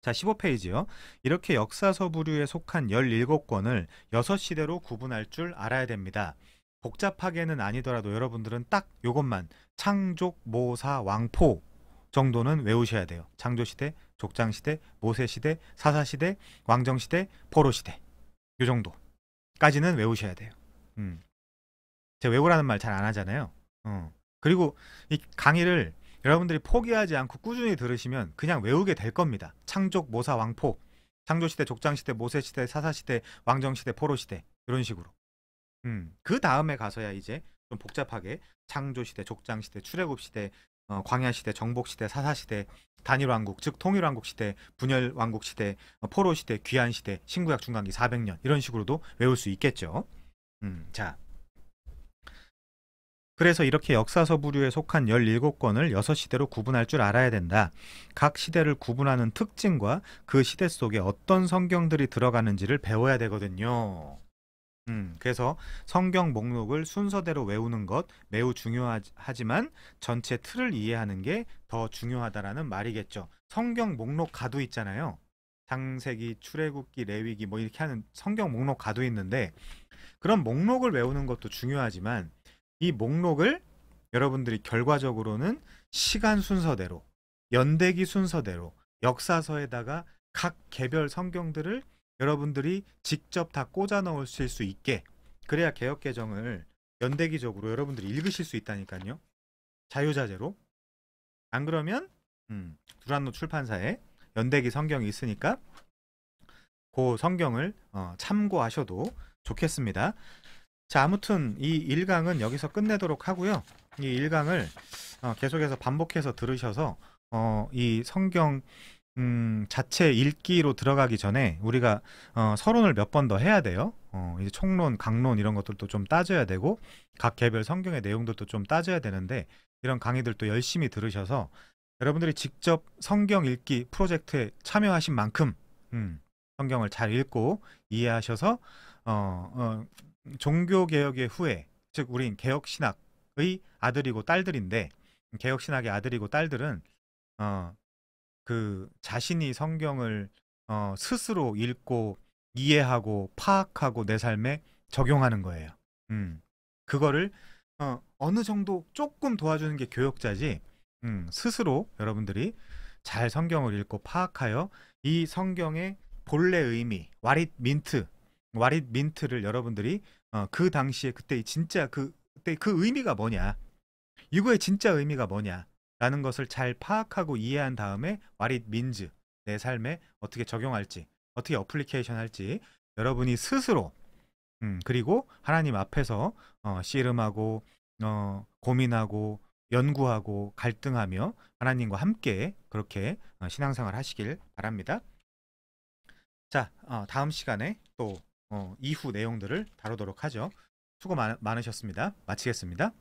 자, 15페이지요. 이렇게 역사서 부류에 속한 17권을 6시대로 구분할 줄 알아야 됩니다. 복잡하게는 아니더라도 여러분들은 딱 요것만 창족, 모사, 왕포 정도는 외우셔야 돼요. 창조시대, 족장시대, 모세시대, 사사시대, 왕정시대, 포로시대, 요 정도까지는 외우셔야 돼요. 제가 외우라는 말 잘 안 하잖아요. 그리고 이 강의를 여러분들이 포기하지 않고 꾸준히 들으시면 그냥 외우게 될 겁니다. 창족, 모사, 왕포, 창조시대, 족장시대, 모세시대, 사사시대, 왕정시대, 포로시대, 이런 식으로. 그 다음에 가서야 이제 좀 복잡하게 창조시대, 족장시대, 출애굽시대, 광야시대, 정복시대, 사사시대, 단일왕국, 즉 통일왕국시대, 분열왕국시대, 포로시대, 귀환시대, 신구약 중간기 400년, 이런 식으로도 외울 수 있겠죠. 자, 그래서 이렇게 역사서 부류에 속한 17권을 6시대로 구분할 줄 알아야 된다. 각 시대를 구분하는 특징과 그 시대 속에 어떤 성경들이 들어가는지를 배워야 되거든요. 그래서 성경 목록을 순서대로 외우는 것 매우 중요하지만 전체 틀을 이해하는 게 더 중요하다라는 말이겠죠. 성경 목록 가도 있잖아요. 창세기, 출애굽기, 레위기 뭐 이렇게 하는 성경 목록 가도 있는데, 그런 목록을 외우는 것도 중요하지만 이 목록을 여러분들이 결과적으로는 시간 순서대로, 연대기 순서대로 역사서에다가 각 개별 성경들을 여러분들이 직접 다 꽂아 넣으실 수 있게, 그래야 개역개정을 연대기적으로 여러분들이 읽으실 수 있다니까요. 자유자재로. 안 그러면 두란노 출판사에 연대기 성경이 있으니까 그 성경을 참고하셔도 좋겠습니다. 자, 아무튼 이 1강은 여기서 끝내도록 하고요. 이 1강을 계속해서 반복해서 들으셔서 이 성경 자체 읽기로 들어가기 전에 우리가 서론을 몇 번 더 해야 돼요. 이제 총론, 강론 이런 것들도 좀 따져야 되고 각 개별 성경의 내용들도 좀 따져야 되는데, 이런 강의들도 열심히 들으셔서 여러분들이 직접 성경 읽기 프로젝트에 참여하신 만큼 성경을 잘 읽고 이해하셔서 종교개혁의 후에, 즉 우린 개혁신학의 아들이고 딸들인데, 개혁신학의 아들이고 딸들은 그 자신이 성경을 스스로 읽고 이해하고 파악하고 내 삶에 적용하는 거예요. 그거를 어느 정도 조금 도와주는 게 교역자지, 스스로 여러분들이 잘 성경을 읽고 파악하여 이 성경의 본래 의미, 와릿 민트를 여러분들이 그 당시에 그때 진짜 그때 그 의미가 뭐냐, 이거의 진짜 의미가 뭐냐 라는 것을 잘 파악하고 이해한 다음에 와릿 민즈, 내 삶에 어떻게 적용할지, 어떻게 어플리케이션 할지 여러분이 스스로 그리고 하나님 앞에서 씨름하고 고민하고 연구하고 갈등하며 하나님과 함께 그렇게 신앙생활 하시길 바랍니다. 자, 다음 시간에 또 이후 내용들을 다루도록 하죠. 수고 많으셨습니다. 마치겠습니다.